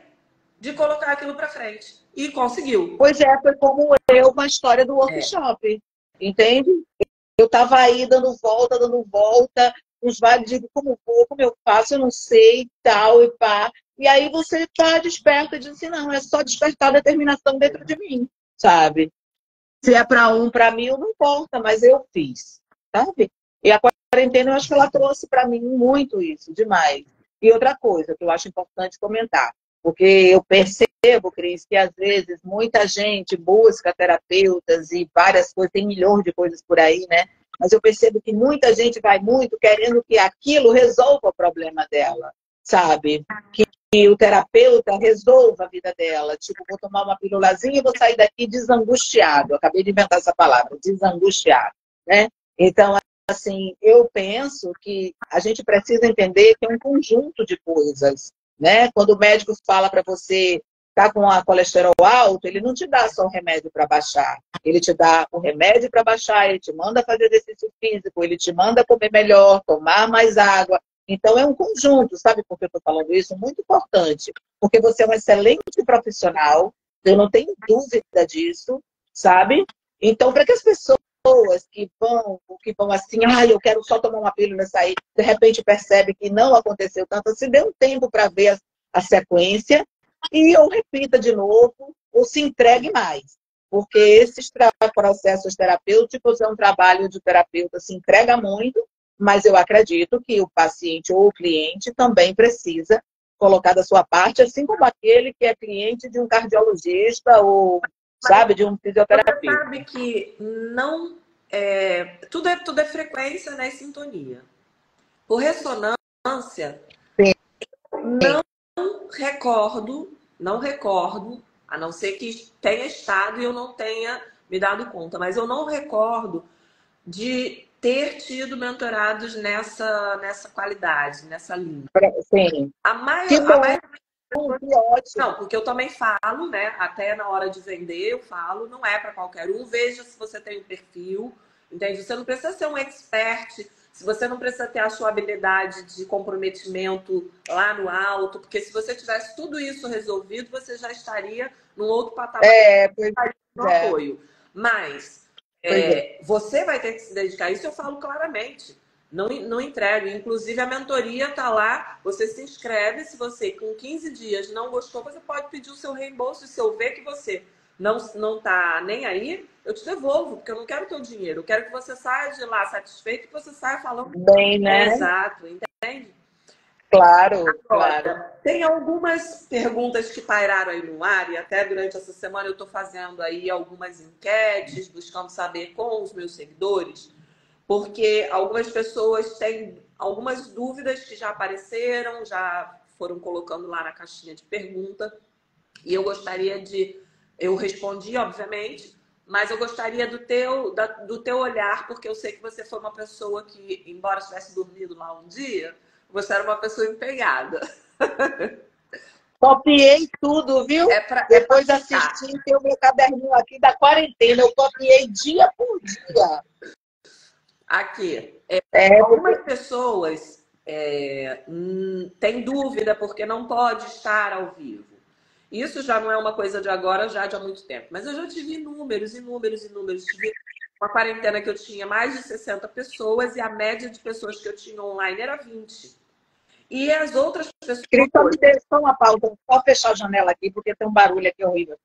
de colocar aquilo para frente. E conseguiu. Pois é, foi como eu com a história do workshop. Entende? Eu estava aí dando volta, uns vários, digo, como vou, como eu faço, eu não sei, tal e pá. E aí você tá desperta e diz assim, não, é só despertar a determinação dentro de mim, sabe? Se é para um, para mil, não importa, mas eu fiz, sabe? E a quarentena, eu acho que ela trouxe para mim muito isso, demais. E outra coisa que eu acho importante comentar, porque eu percebo, Cris, que às vezes muita gente busca terapeutas e várias coisas, tem milhões de coisas por aí, né? Mas eu percebo que muita gente vai muito querendo que aquilo resolva o problema dela, sabe? Que o terapeuta resolva a vida dela. Tipo, vou tomar uma pílulazinha e vou sair daqui desangustiado. Eu acabei de inventar essa palavra, desangustiado, né? Então, assim, eu penso que a gente precisa entender que é um conjunto de coisas, né? Quando o médico fala para você tá com a colesterol alto, ele não te dá só o remédio para baixar. Ele te dá o remédio para baixar, ele te manda fazer exercício físico, ele te manda comer melhor, tomar mais água. Então, é um conjunto, sabe por que eu estou falando isso? Muito importante, porque você é um excelente profissional, eu não tenho dúvida disso, sabe? Então, para que as pessoas que vão assim, eu quero só tomar uma pílula e sair, de repente percebe que não aconteceu tanto, se dê um tempo para ver a sequência e ou repita de novo, ou se entregue mais. Porque esses processos terapêuticos é um trabalho de terapeuta, se entrega muito, mas eu acredito que o paciente ou o cliente também precisa colocar da sua parte, assim como aquele que é cliente de um cardiologista ou, sabe, de um fisioterapeuta. Você sabe que não tudo é frequência, né, e sintonia. Por ressonância, não recordo, a não ser que tenha estado e eu não tenha me dado conta, mas eu não recordo de ter tido mentorados nessa qualidade, nessa linha. Sim. A maioria... Não, porque eu também falo, né? Até na hora de vender, eu falo, não é para qualquer um. Veja se você tem um perfil, entende? Você não precisa ser um expert, se você não precisa ter a sua habilidade de comprometimento lá no alto, porque se você tivesse tudo isso resolvido, você já estaria num outro patamar no apoio. Mas você vai ter que se dedicar. Isso eu falo claramente. Não entrego. Inclusive, a mentoria está lá. Você se inscreve. Se você, com 15 dias, não gostou, você pode pedir o seu reembolso. E se eu ver que você não tá nem aí, eu te devolvo, porque eu não quero o teu dinheiro. Eu quero que você saia de lá satisfeito e que você saia falando bem, né? Exato. Claro, Agora, claro. tem algumas perguntas que pairaram aí no ar, e até durante essa semana eu estou fazendo aí algumas enquetes, buscando saber com os meus seguidores, porque algumas pessoas têm algumas dúvidas que já apareceram, já foram colocando lá na caixinha de pergunta, e eu gostaria de... Eu respondi, obviamente, mas eu gostaria do teu olhar, porque eu sei que você foi uma pessoa que, embora tivesse dormido lá um dia, você era uma pessoa empenhada. Copiei tudo, viu? Depois assisti, tem o meu caderninho aqui da quarentena. Eu copiei dia por dia. Aqui, algumas pessoas têm dúvida porque não pode estar ao vivo. Isso já não é uma coisa de agora, já de há muito tempo. Mas eu já tive inúmeros. Tive uma quarentena que eu tinha mais de 60 pessoas e a média de pessoas que eu tinha online era 20. E as outras pessoas... Só me dê só uma pausa, só fechar a janela aqui, porque tem um barulho aqui horrível.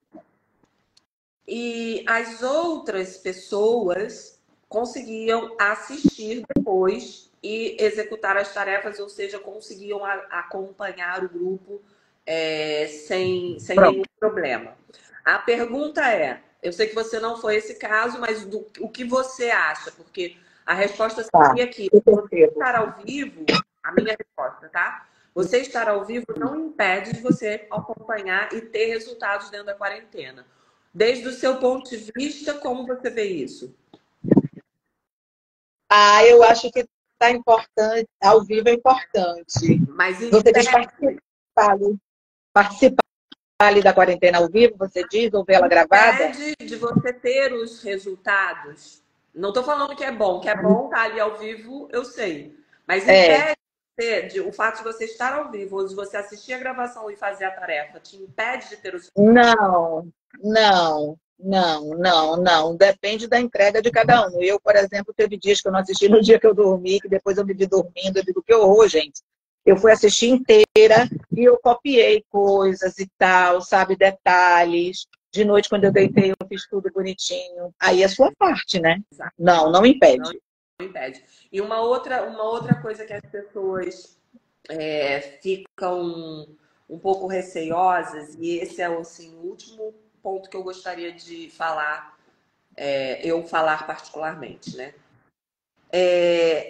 E as outras pessoas conseguiam assistir depois e executar as tarefas, ou seja, conseguiam acompanhar o grupo sem nenhum problema. A pergunta é, eu sei que você não foi esse caso, mas o que você acha? Porque a resposta seria que você estar ao vivo, a minha resposta, tá? Você estar ao vivo não impede de você acompanhar e ter resultados dentro da quarentena. Desde o seu ponto de vista, como você vê isso? Eu acho que está importante, ao vivo é importante. Mas você diz participar ali da quarentena ao vivo, você diz, ou ver ela gravada? Impede de você ter os resultados. Não estou falando que é bom estar ali ao vivo, eu sei. Mas impede o fato de você estar ao vivo, ou de você assistir a gravação e fazer a tarefa, te impede de ter os... Não. Depende da entrega de cada um. Eu, por exemplo, teve dias que eu não assisti no dia que eu dormi, que depois eu me vi dormindo. Eu digo, que horror, gente. Eu fui assistir inteira e eu copiei coisas e tal, sabe, detalhes. De noite, quando eu deitei, eu fiz tudo bonitinho. Aí é a sua parte, né? Não impede. Não impede. E uma outra coisa que as pessoas ficam um pouco receosas, e esse é assim, o último ponto que eu gostaria de falar, eu falar particularmente, né? É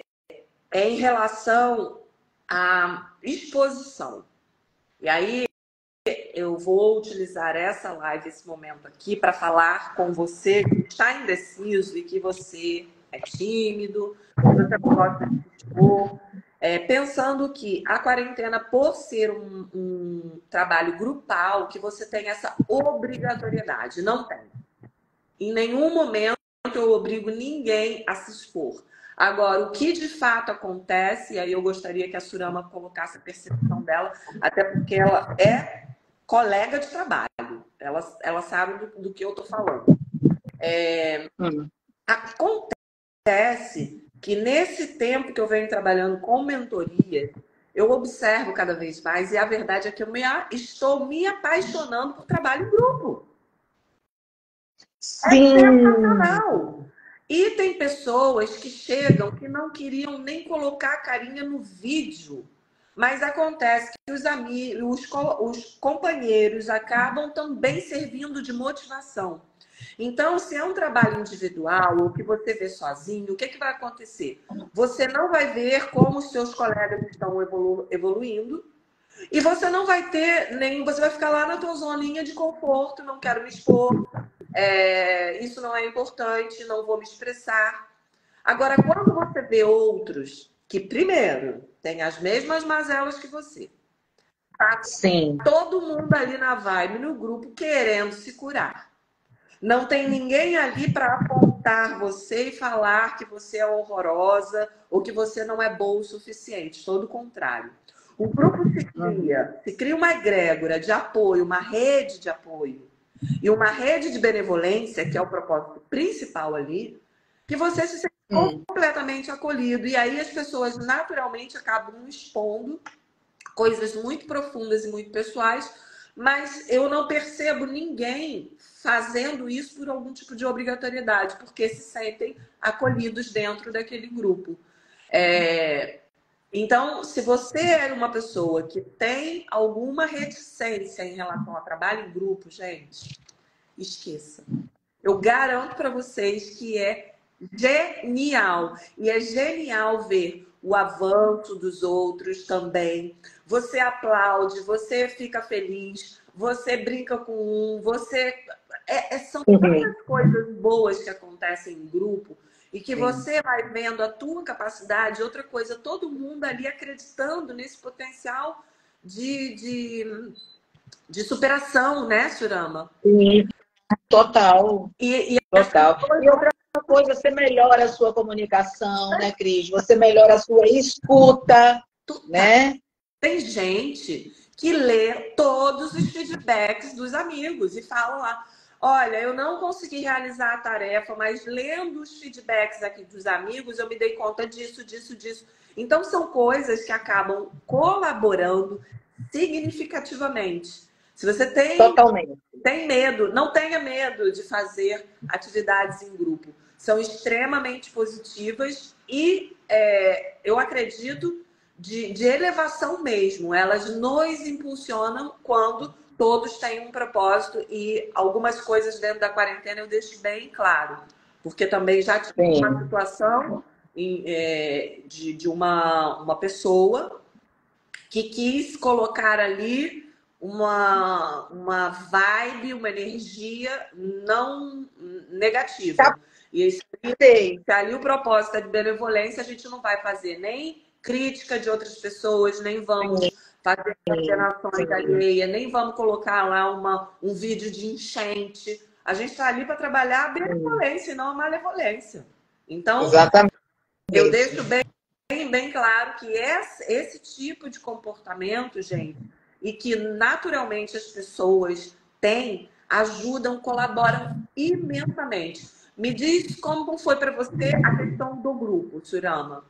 em relação à exposição. E aí eu vou utilizar essa live, esse momento aqui, para falar com você que está indeciso e que você é tímido, que você não gosta de se expor, pensando que a quarentena, por ser um trabalho grupal, que você tem essa obrigatoriedade. Não tem. Em nenhum momento eu obrigo ninguém a se expor. Agora, o que de fato acontece, e aí eu gostaria que a Surama colocasse a percepção dela, até porque ela é colega de trabalho, ela sabe do que eu estou falando. Acontece que nesse tempo que eu venho trabalhando com mentoria, eu observo cada vez mais, e a verdade é que eu estou me apaixonando por trabalho em grupo. Sim. É sensacional. E tem pessoas que chegam que não queriam nem colocar a carinha no vídeo. Mas acontece que os amigos, os companheiros acabam também servindo de motivação. Então, se é um trabalho individual ou que você vê sozinho, o que vai acontecer? Você não vai ver como os seus colegas estão evoluindo e você não vai ter nem... Você vai ficar lá na tua zoninha de conforto, não quero me expor, isso não é importante, não vou me expressar. Agora, quando você vê outros que, primeiro, têm as mesmas mazelas que você, tá? Sim. Todo mundo ali na vibe, no grupo, querendo se curar. Não tem ninguém ali para apontar você e falar que você é horrorosa ou que você não é boa o suficiente. Todo o contrário. O grupo se cria uma egrégora de apoio, uma rede de apoio e uma rede de benevolência, que é o propósito principal ali, que você se sente completamente acolhido. E aí as pessoas naturalmente acabam expondo coisas muito profundas e muito pessoais, mas eu não percebo ninguém fazendo isso por algum tipo de obrigatoriedade, porque se sentem acolhidos dentro daquele grupo. Então, se você é uma pessoa que tem alguma reticência em relação ao trabalho em grupo, gente, esqueça. Eu garanto para vocês que é genial. E é genial ver o avanço dos outros também. Você aplaude, você fica feliz, você brinca com um, você. São tantas coisas boas que acontecem em grupo e que você vai vendo a tua capacidade. Outra coisa, todo mundo ali acreditando nesse potencial de superação, né, Surama? Sim, total. E Total. E outra coisa, você melhora a sua comunicação, né, Cris? Você melhora a sua escuta, né? Tem gente que lê todos os feedbacks dos amigos e fala lá: olha, eu não consegui realizar a tarefa, mas lendo os feedbacks aqui dos amigos, eu me dei conta disso, disso, disso. Então, são coisas que acabam colaborando significativamente. Se você tem medo, não tenha medo de fazer atividades em grupo. São extremamente positivas e eu acredito de elevação mesmo. Elas nos impulsionam quando todos têm um propósito e algumas coisas dentro da quarentena eu deixo bem claro. Porque também já tive uma situação de uma pessoa que quis colocar ali uma vibe, uma energia não negativa. E se ali o propósito é de benevolência, a gente não vai fazer nem crítica de outras pessoas, nem vamos fazer condenações alheias, nem vamos colocar lá um vídeo de enchente. A gente está ali para trabalhar a benevolência e não a malevolência. Então, exatamente. Eu deixo bem claro que esse tipo de comportamento, gente, e que naturalmente as pessoas têm, ajudam, colaboram imensamente. Me diz como foi para você a questão do grupo, Surama.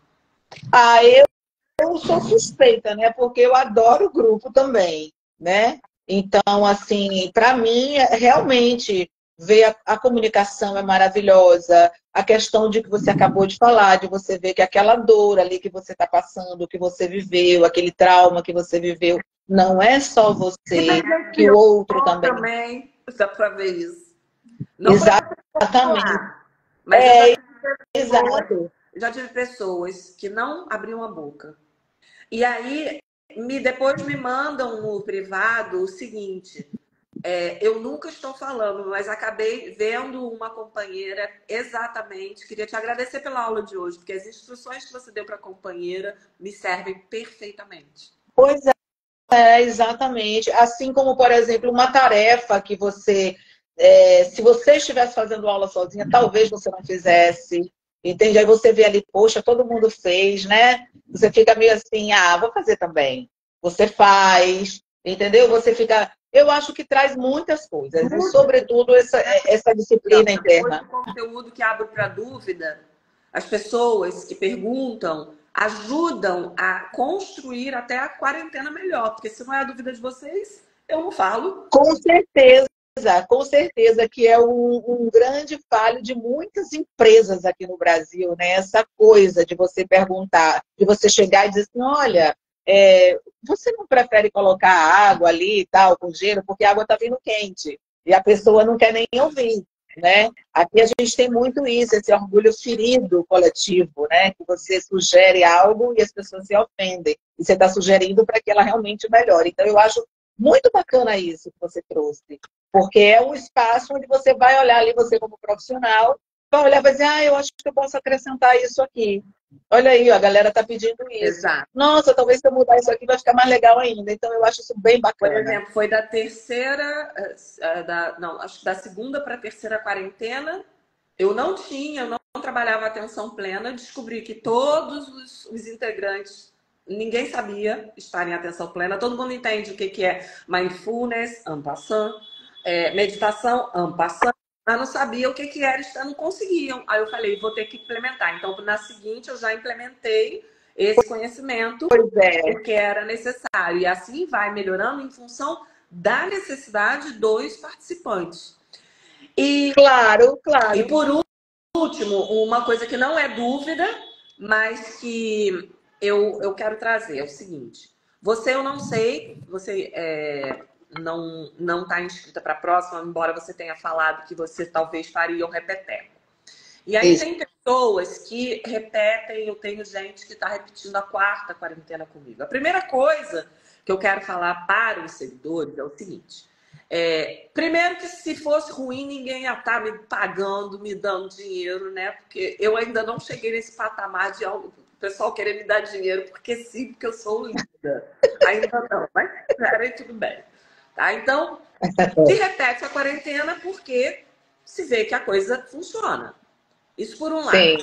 Eu sou suspeita, né? Porque eu adoro o grupo também, né? Então, assim, para mim, realmente, ver a comunicação é maravilhosa. A questão de que você acabou de falar, de você ver que aquela dor ali que você está passando, que você viveu, aquele trauma que você viveu, não é só você, que o outro também. Dá para ver isso. Não exatamente. Mas exato. Já tive pessoas que não abriam a boca. E aí, depois me mandam no privado o seguinte: eu nunca estou falando, mas acabei vendo uma companheira exatamente. Queria te agradecer pela aula de hoje, porque as instruções que você deu para a companheira me servem perfeitamente. Pois exatamente. Assim como, por exemplo, uma tarefa que você, se você estivesse fazendo aula sozinha, talvez você não fizesse. Entende? Aí você vê ali, poxa, todo mundo fez, né? Você fica meio assim, vou fazer também. Você faz, entendeu? Você fica... Eu acho que traz muitas coisas, e sobretudo essa disciplina interna. O conteúdo que abre para dúvida, as pessoas que perguntam ajudam a construir até a quarentena melhor, porque se não é a dúvida de vocês, eu não falo. Com certeza que é um grande falho de muitas empresas aqui no Brasil, né? Essa coisa de você perguntar, de você chegar e dizer assim, olha, você não prefere colocar água ali e tal, com gelo, porque a água está vindo quente e a pessoa não quer nem ouvir, né? Aqui a gente tem muito isso, esse orgulho ferido coletivo, né? Que você sugere algo e as pessoas se ofendem. E você está sugerindo para que ela realmente melhore. Então, eu acho muito bacana isso que você trouxe. Porque é um espaço onde você vai olhar ali, você como profissional, vai olhar e vai dizer, eu acho que eu posso acrescentar isso aqui. Olha aí, a galera está pedindo isso. Exato. Nossa, talvez se eu mudar isso aqui vai ficar mais legal ainda. Então, eu acho isso bem bacana. Por exemplo, foi da terceira, acho que da segunda para a terceira quarentena, eu não trabalhava atenção plena, descobri que todos os integrantes, ninguém sabia estar em atenção plena, todo mundo entende o que é mindfulness, en passant, meditação, en passant, mas não sabia o que era, não conseguiam. Aí eu falei, vou ter que implementar. Então, na seguinte, eu já implementei esse conhecimento, porque era necessário. E assim vai melhorando em função da necessidade dos participantes. Claro. E por último, uma coisa que não é dúvida, mas que eu quero trazer é o seguinte. Você, eu não sei, você não está inscrita para a próxima, embora você tenha falado que você talvez faria o repeteco. E aí Isso. tem pessoas que repetem, eu tenho gente que está repetindo a 4ª quarentena comigo. A primeira coisa que eu quero falar para os seguidores é o seguinte. Primeiro que se fosse ruim, ninguém ia estar me pagando, me dando dinheiro, né? Porque eu ainda não cheguei nesse patamar de algo, o pessoal querer me dar dinheiro, porque sim, porque eu sou linda. Ainda não, mas aí tudo bem. Tá? Então, se repete a quarentena porque se vê que a coisa funciona. Isso por um lado. Sim.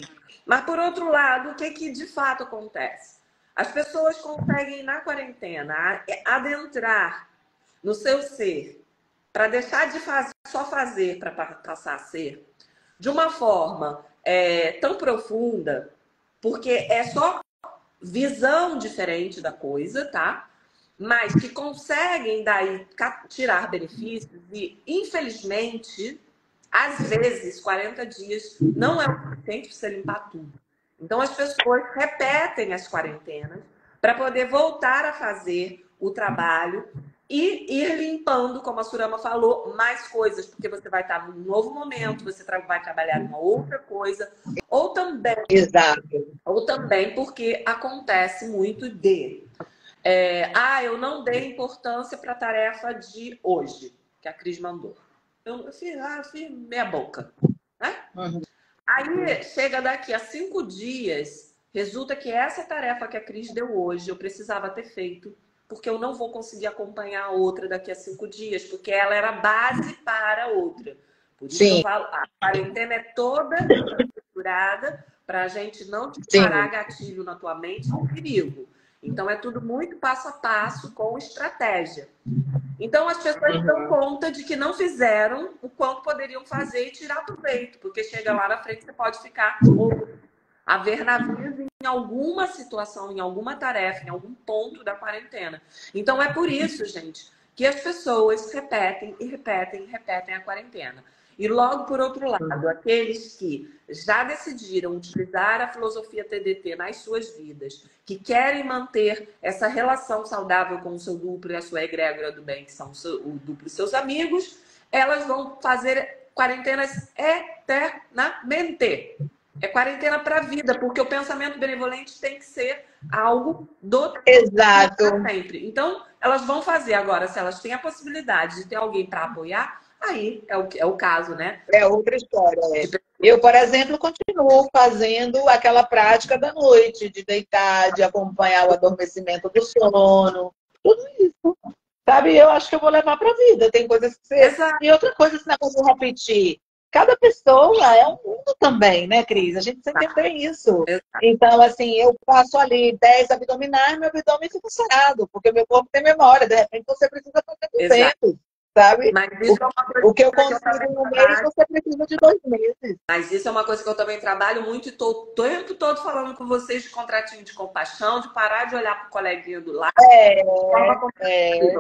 Mas por outro lado, o que de fato acontece? As pessoas conseguem, na quarentena, adentrar no seu ser para deixar de só fazer para passar a ser de uma forma tão profunda, porque é só visão diferente da coisa, tá? Mas que conseguem daí tirar benefícios e, infelizmente, às vezes, 40 dias não é o suficiente para você limpar tudo. Então, as pessoas repetem as quarentenas para poder voltar a fazer o trabalho e ir limpando, como a Surama falou, mais coisas, porque você vai estar num novo momento, você vai trabalhar uma outra coisa, ou também, Exato. porque acontece muito eu não dei importância para a tarefa de hoje, que a Cris mandou. Eu fiz meia boca. Né? Uhum. Aí, chega daqui a 5 dias, resulta que essa tarefa que a Cris deu hoje, eu precisava ter feito, porque eu não vou conseguir acompanhar a outra daqui a 5 dias, porque ela era base para a outra. Por isso que eu falo, a quarentena é toda estruturada para a gente não disparar gatilho na tua mente no perigo. Então, é tudo muito passo a passo, com estratégia. Então, as pessoas dão conta de que não fizeram o quanto poderiam fazer e tirar proveito, porque chega lá na frente, você pode ficar a ver navios em alguma situação, em alguma tarefa, em algum ponto da quarentena. Então, é por isso, gente, que as pessoas repetem e repetem e repetem a quarentena. E logo, por outro lado, aqueles que já decidiram utilizar a filosofia TDT nas suas vidas, que querem manter essa relação saudável com o seu duplo e a sua egrégora do bem, que são o duplo e seus amigos, elas vão fazer quarentenas eternamente. É quarentena para a vida, porque o pensamento benevolente tem que ser algo do Exato. sempre. Então, elas vão fazer agora, se elas têm a possibilidade de ter alguém para apoiar, aí é o caso, né? É outra história. Eu, por exemplo, continuo fazendo aquela prática da noite, de deitar, de acompanhar o adormecimento do sono, tudo isso. Sabe, eu acho que eu vou levar para a vida. Tem coisas que você... Exato. E outra coisa, esse negócio de repetir. Cada pessoa é um mundo também, né, Cris? A gente sempre tem isso. Exato. Então, assim, eu faço ali 10 abdominais, meu abdômen fica sarado, porque meu corpo tem memória. De repente, você precisa fazer 200, sabe? Mas isso é uma coisa O que eu consigo no mês, você precisa de 2 meses. Mas isso é uma coisa que eu também trabalho muito e estou o tempo todo falando com vocês de contratinho de compaixão, de parar de olhar para o coleguinha do lado,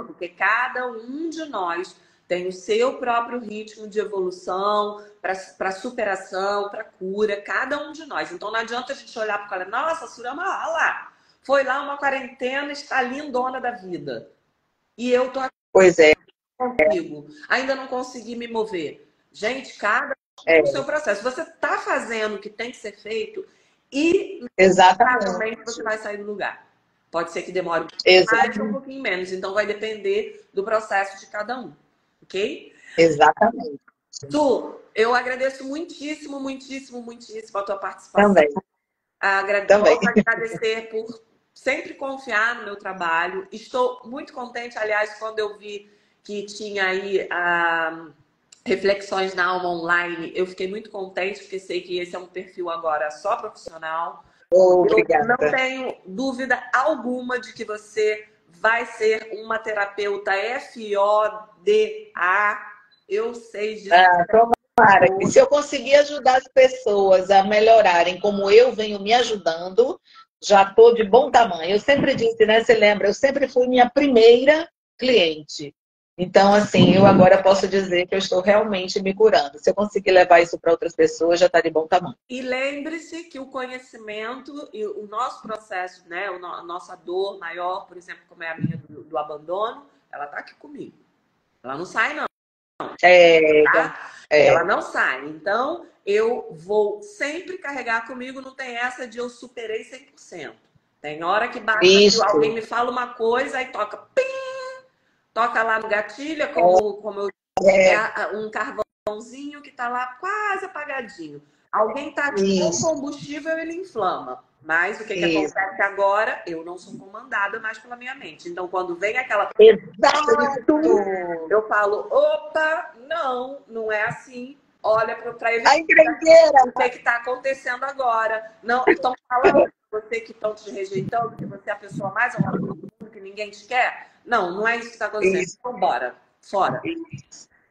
porque cada um de nós tem o seu próprio ritmo de evolução, para superação, para cura, cada um de nós. Então não adianta a gente olhar para o colega, nossa, a Surama, olha lá, foi lá uma quarentena, está lindona da vida. E eu tô aqui contigo, ainda não consegui me mover. Gente, cada o seu processo. Você está fazendo o que tem que ser feito e exatamente você vai sair do lugar. Pode ser que demore um pouquinho mais ou um pouquinho menos. Então, vai depender do processo de cada um. Ok? Exatamente. Su, eu agradeço muitíssimo, muitíssimo, muitíssimo a tua participação. Também. Posso agradecer por sempre confiar no meu trabalho. Estou muito contente, aliás, quando eu vi que tinha aí reflexões na alma online, eu fiquei muito contente, porque sei que esse é um perfil agora só profissional. Obrigada. Eu não tenho dúvida alguma de que você vai ser uma terapeuta FODA. Eu sei disso. Tomara. E se eu conseguir ajudar as pessoas a melhorarem como eu venho me ajudando, já estou de bom tamanho. Eu sempre disse, né? Você lembra? Eu sempre fui minha primeira cliente. Então, assim, eu agora posso dizer que eu estou realmente me curando. Se eu conseguir levar isso para outras pessoas, já está de bom tamanho. E lembre-se que o conhecimento e o nosso processo, né, a nossa dor maior, por exemplo, como é a minha do abandono, ela está aqui comigo. Ela não sai, não. É, Tá? Ela não sai. Então, eu vou sempre carregar comigo, não tem essa de eu superei 100%. Tem hora que bate, alguém me fala uma coisa, aí toca, pim, toca lá no gatilho, um carvãozinho que tá lá quase apagadinho. Alguém tá com combustível, ele inflama. Mas o que acontece agora? Eu não sou comandada mais pela minha mente. Então, quando vem aquela... Exato! Eu falo, opa, não é assim. Olha para ele. A encrenqueira! O que está acontecendo agora? Não, estão falando você que estão te rejeitando, que você é a pessoa mais honrada do mundo, que ninguém te quer. Não é isso que está acontecendo. Então, bora, fora.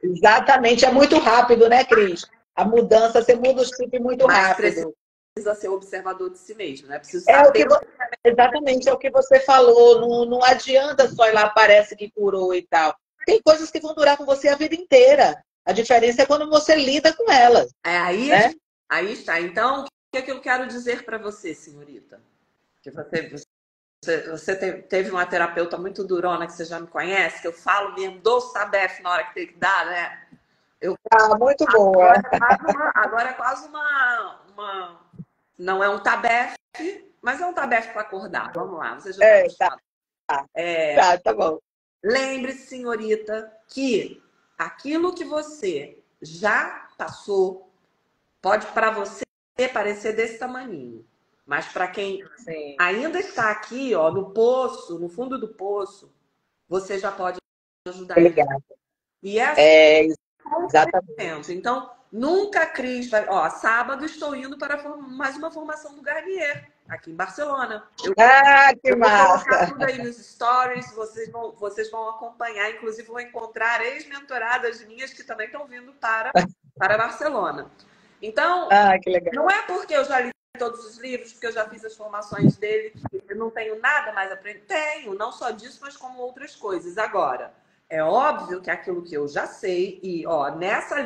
Exatamente, é muito rápido, né, Cris? A mudança, você muda o chip muito rápido. Precisa ser observador de si mesmo, né? Precisa saber exatamente, é o que você falou. Não adianta só ir lá, parece que curou e tal. Tem coisas que vão durar com você a vida inteira. A diferença é quando você lida com elas. Aí está. Então, o que é que eu quero dizer para você, senhorita? Que você teve uma terapeuta muito durona, que você já me conhece, que eu falo mesmo, dou sabef na hora que tem que dar, né? Muito boa. Agora é quase uma... Não é um tabef, mas é um tabef para acordar. Vamos lá, você já tá bom. Lembre-se, senhorita, que aquilo que você já passou pode para você parecer desse tamaninho. Mas para quem ainda está aqui, ó, no poço, no fundo do poço, você já pode ajudar. E exatamente. Então, nunca, Cris, vai... Ó, sábado estou indo para mais uma formação do Garnier, aqui em Barcelona. Que massa! Vou colocar tudo aí nos stories, vocês vão acompanhar, inclusive vão encontrar ex-mentoradas minhas que também estão vindo para Barcelona. Então, que legal. Não é porque eu já li todos os livros, porque eu já fiz as formações dele, que eu não tenho nada mais a aprender. Tenho, não só disso, mas como outras coisas. Agora, é óbvio que aquilo que eu já sei, e ó, nessa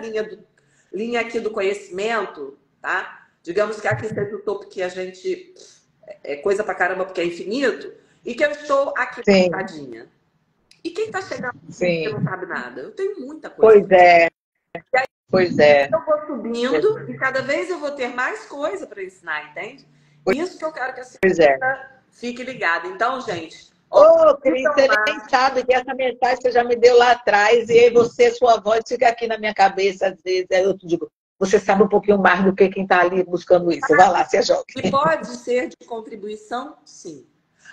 linha aqui do conhecimento, tá? Digamos que aqui seja o topo que a gente é coisa pra caramba porque é infinito, e que eu estou aqui sentadinha. E quem tá chegando que não sabe nada? Eu tenho muita coisa. Pois é. Eu vou subindo e cada vez eu vou ter mais coisa para ensinar, entende? Isso que eu quero que a senhora fique ligada. Então, gente... Cris, você nem sabe que essa mensagem você já me deu lá atrás e aí você, sua voz, fica aqui na minha cabeça às vezes. Aí eu te digo, você sabe um pouquinho mais do que quem está ali buscando isso. Vai lá, se joga. E pode ser de contribuição, sim.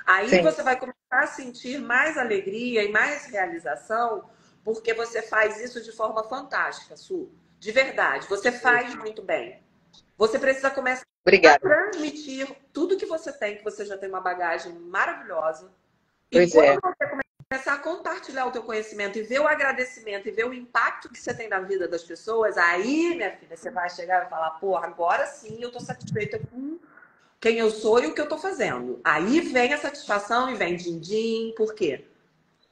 Aí você vai começar a sentir mais alegria e mais realização porque você faz isso de forma fantástica, Su. De verdade, você faz muito bem. Você precisa começar a transmitir tudo que você tem, que você já tem uma bagagem maravilhosa. E quando você começar a compartilhar o teu conhecimento e ver o agradecimento e ver o impacto que você tem na vida das pessoas, aí, minha filha, você vai chegar e falar, pô, agora sim eu tô satisfeita com quem eu sou e o que eu tô fazendo. Aí vem a satisfação e vem din-din, por quê?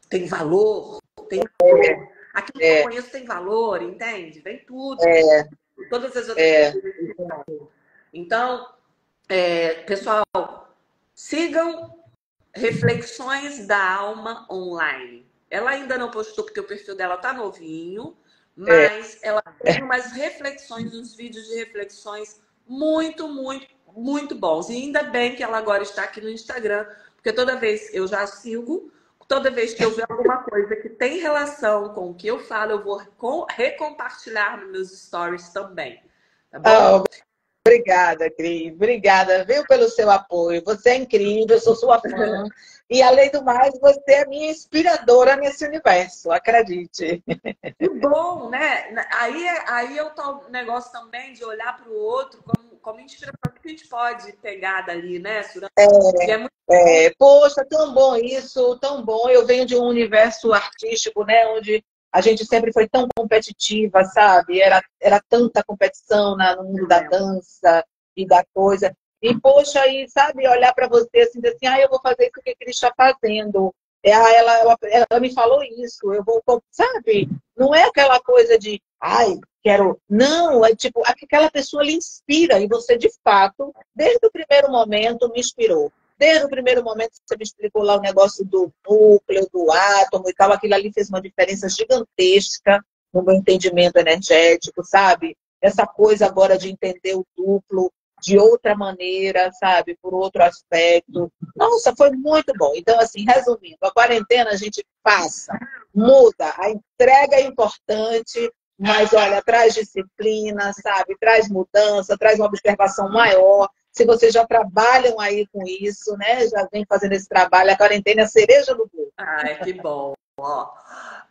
Tem valor, tem valor. Aquilo que eu conheço tem valor, entende? Vem tudo. Todas as outras coisas. Então, pessoal, sigam Reflexões da Alma Online. Ela ainda não postou porque o perfil dela tá novinho, mas ela tem umas reflexões, uns vídeos de reflexões muito, muito, muito bons. E ainda bem que ela agora está aqui no Instagram, porque toda vez eu já sigo, toda vez que eu ver alguma coisa que tem relação com o que eu falo, eu vou recompartilhar nos meus stories também. Tá bom? Obrigada, Cris. Obrigada, viu, pelo seu apoio. Você é incrível, eu sou sua fã. E, além do mais, você é minha inspiradora nesse universo, acredite. Que bom, né? Aí eu tô negócio também de olhar para o outro como inspiração que a gente pode pegar dali, né, Surana? Poxa, tão bom isso, tão bom. Eu venho de um universo artístico, né, onde a gente sempre foi tão competitiva, sabe? Era tanta competição no mundo da dança e da coisa. E, poxa, aí, sabe, olhar para você assim, eu vou fazer isso que ele está fazendo. Ela me falou isso, eu vou, sabe? Não é aquela coisa de, ai, quero. Não, é tipo, aquela pessoa lhe inspira e você, de fato, desde o primeiro momento, me inspirou. Desde o primeiro momento, você me explicou lá o negócio do núcleo, do átomo e tal, aquilo ali fez uma diferença gigantesca no meu entendimento energético, sabe? Essa coisa agora de entender o duplo de outra maneira, sabe? Por outro aspecto. Nossa, foi muito bom. Então, assim, resumindo, a quarentena a gente passa, muda, a entrega é importante, mas, olha, traz disciplina, sabe? Traz mudança, traz uma observação maior. Se vocês já trabalham aí com isso, né? Já vem fazendo esse trabalho, a quarentena é a cereja do bolo. Ai, que bom. Ó,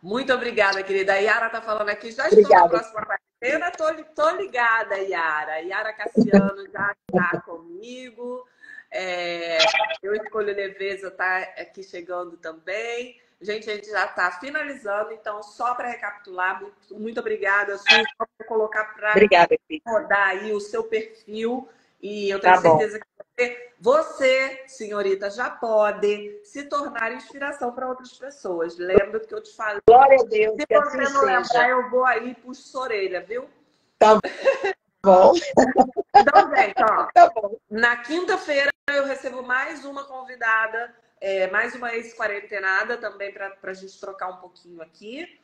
muito obrigada, querida. A Yara tá falando aqui, já estou na Obrigada. próxima quarentena, tô ligada, Yara. Yara Cassiano já está comigo. Eu escolho leveza, tá aqui chegando também. Gente, a gente já está finalizando, então só para recapitular, muito obrigada, Su, só para colocar para rodar aí o seu perfil. E eu tenho certeza que você, senhorita, já pode se tornar inspiração para outras pessoas. Lembra do que eu te falei? Glória a Deus, se que assim você não lembrar, seja. eu vou aí e puxo sua orelha, viu? Tá bom. Então, gente, ó, tá bom. Na quinta-feira eu recebo mais uma convidada, mais uma ex-quarentenada também para a gente trocar um pouquinho aqui.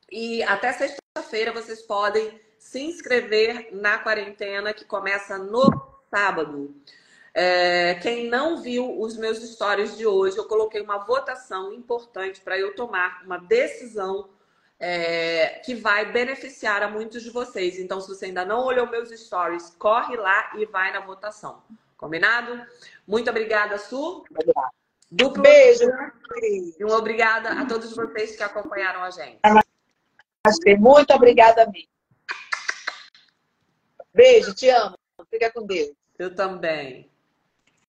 E até sexta-feira vocês podem se inscrever na quarentena que começa no sábado. Quem não viu os meus stories de hoje, eu coloquei uma votação importante para eu tomar uma decisão que vai beneficiar a muitos de vocês. Então, se você ainda não olhou meus stories, corre lá e vai na votação. Combinado? Muito obrigada, Su. Duplo beijo. E uma obrigada a todos vocês que acompanharam a gente. Muito obrigada a mim. Beijo, te amo. Fica com Deus. Eu também.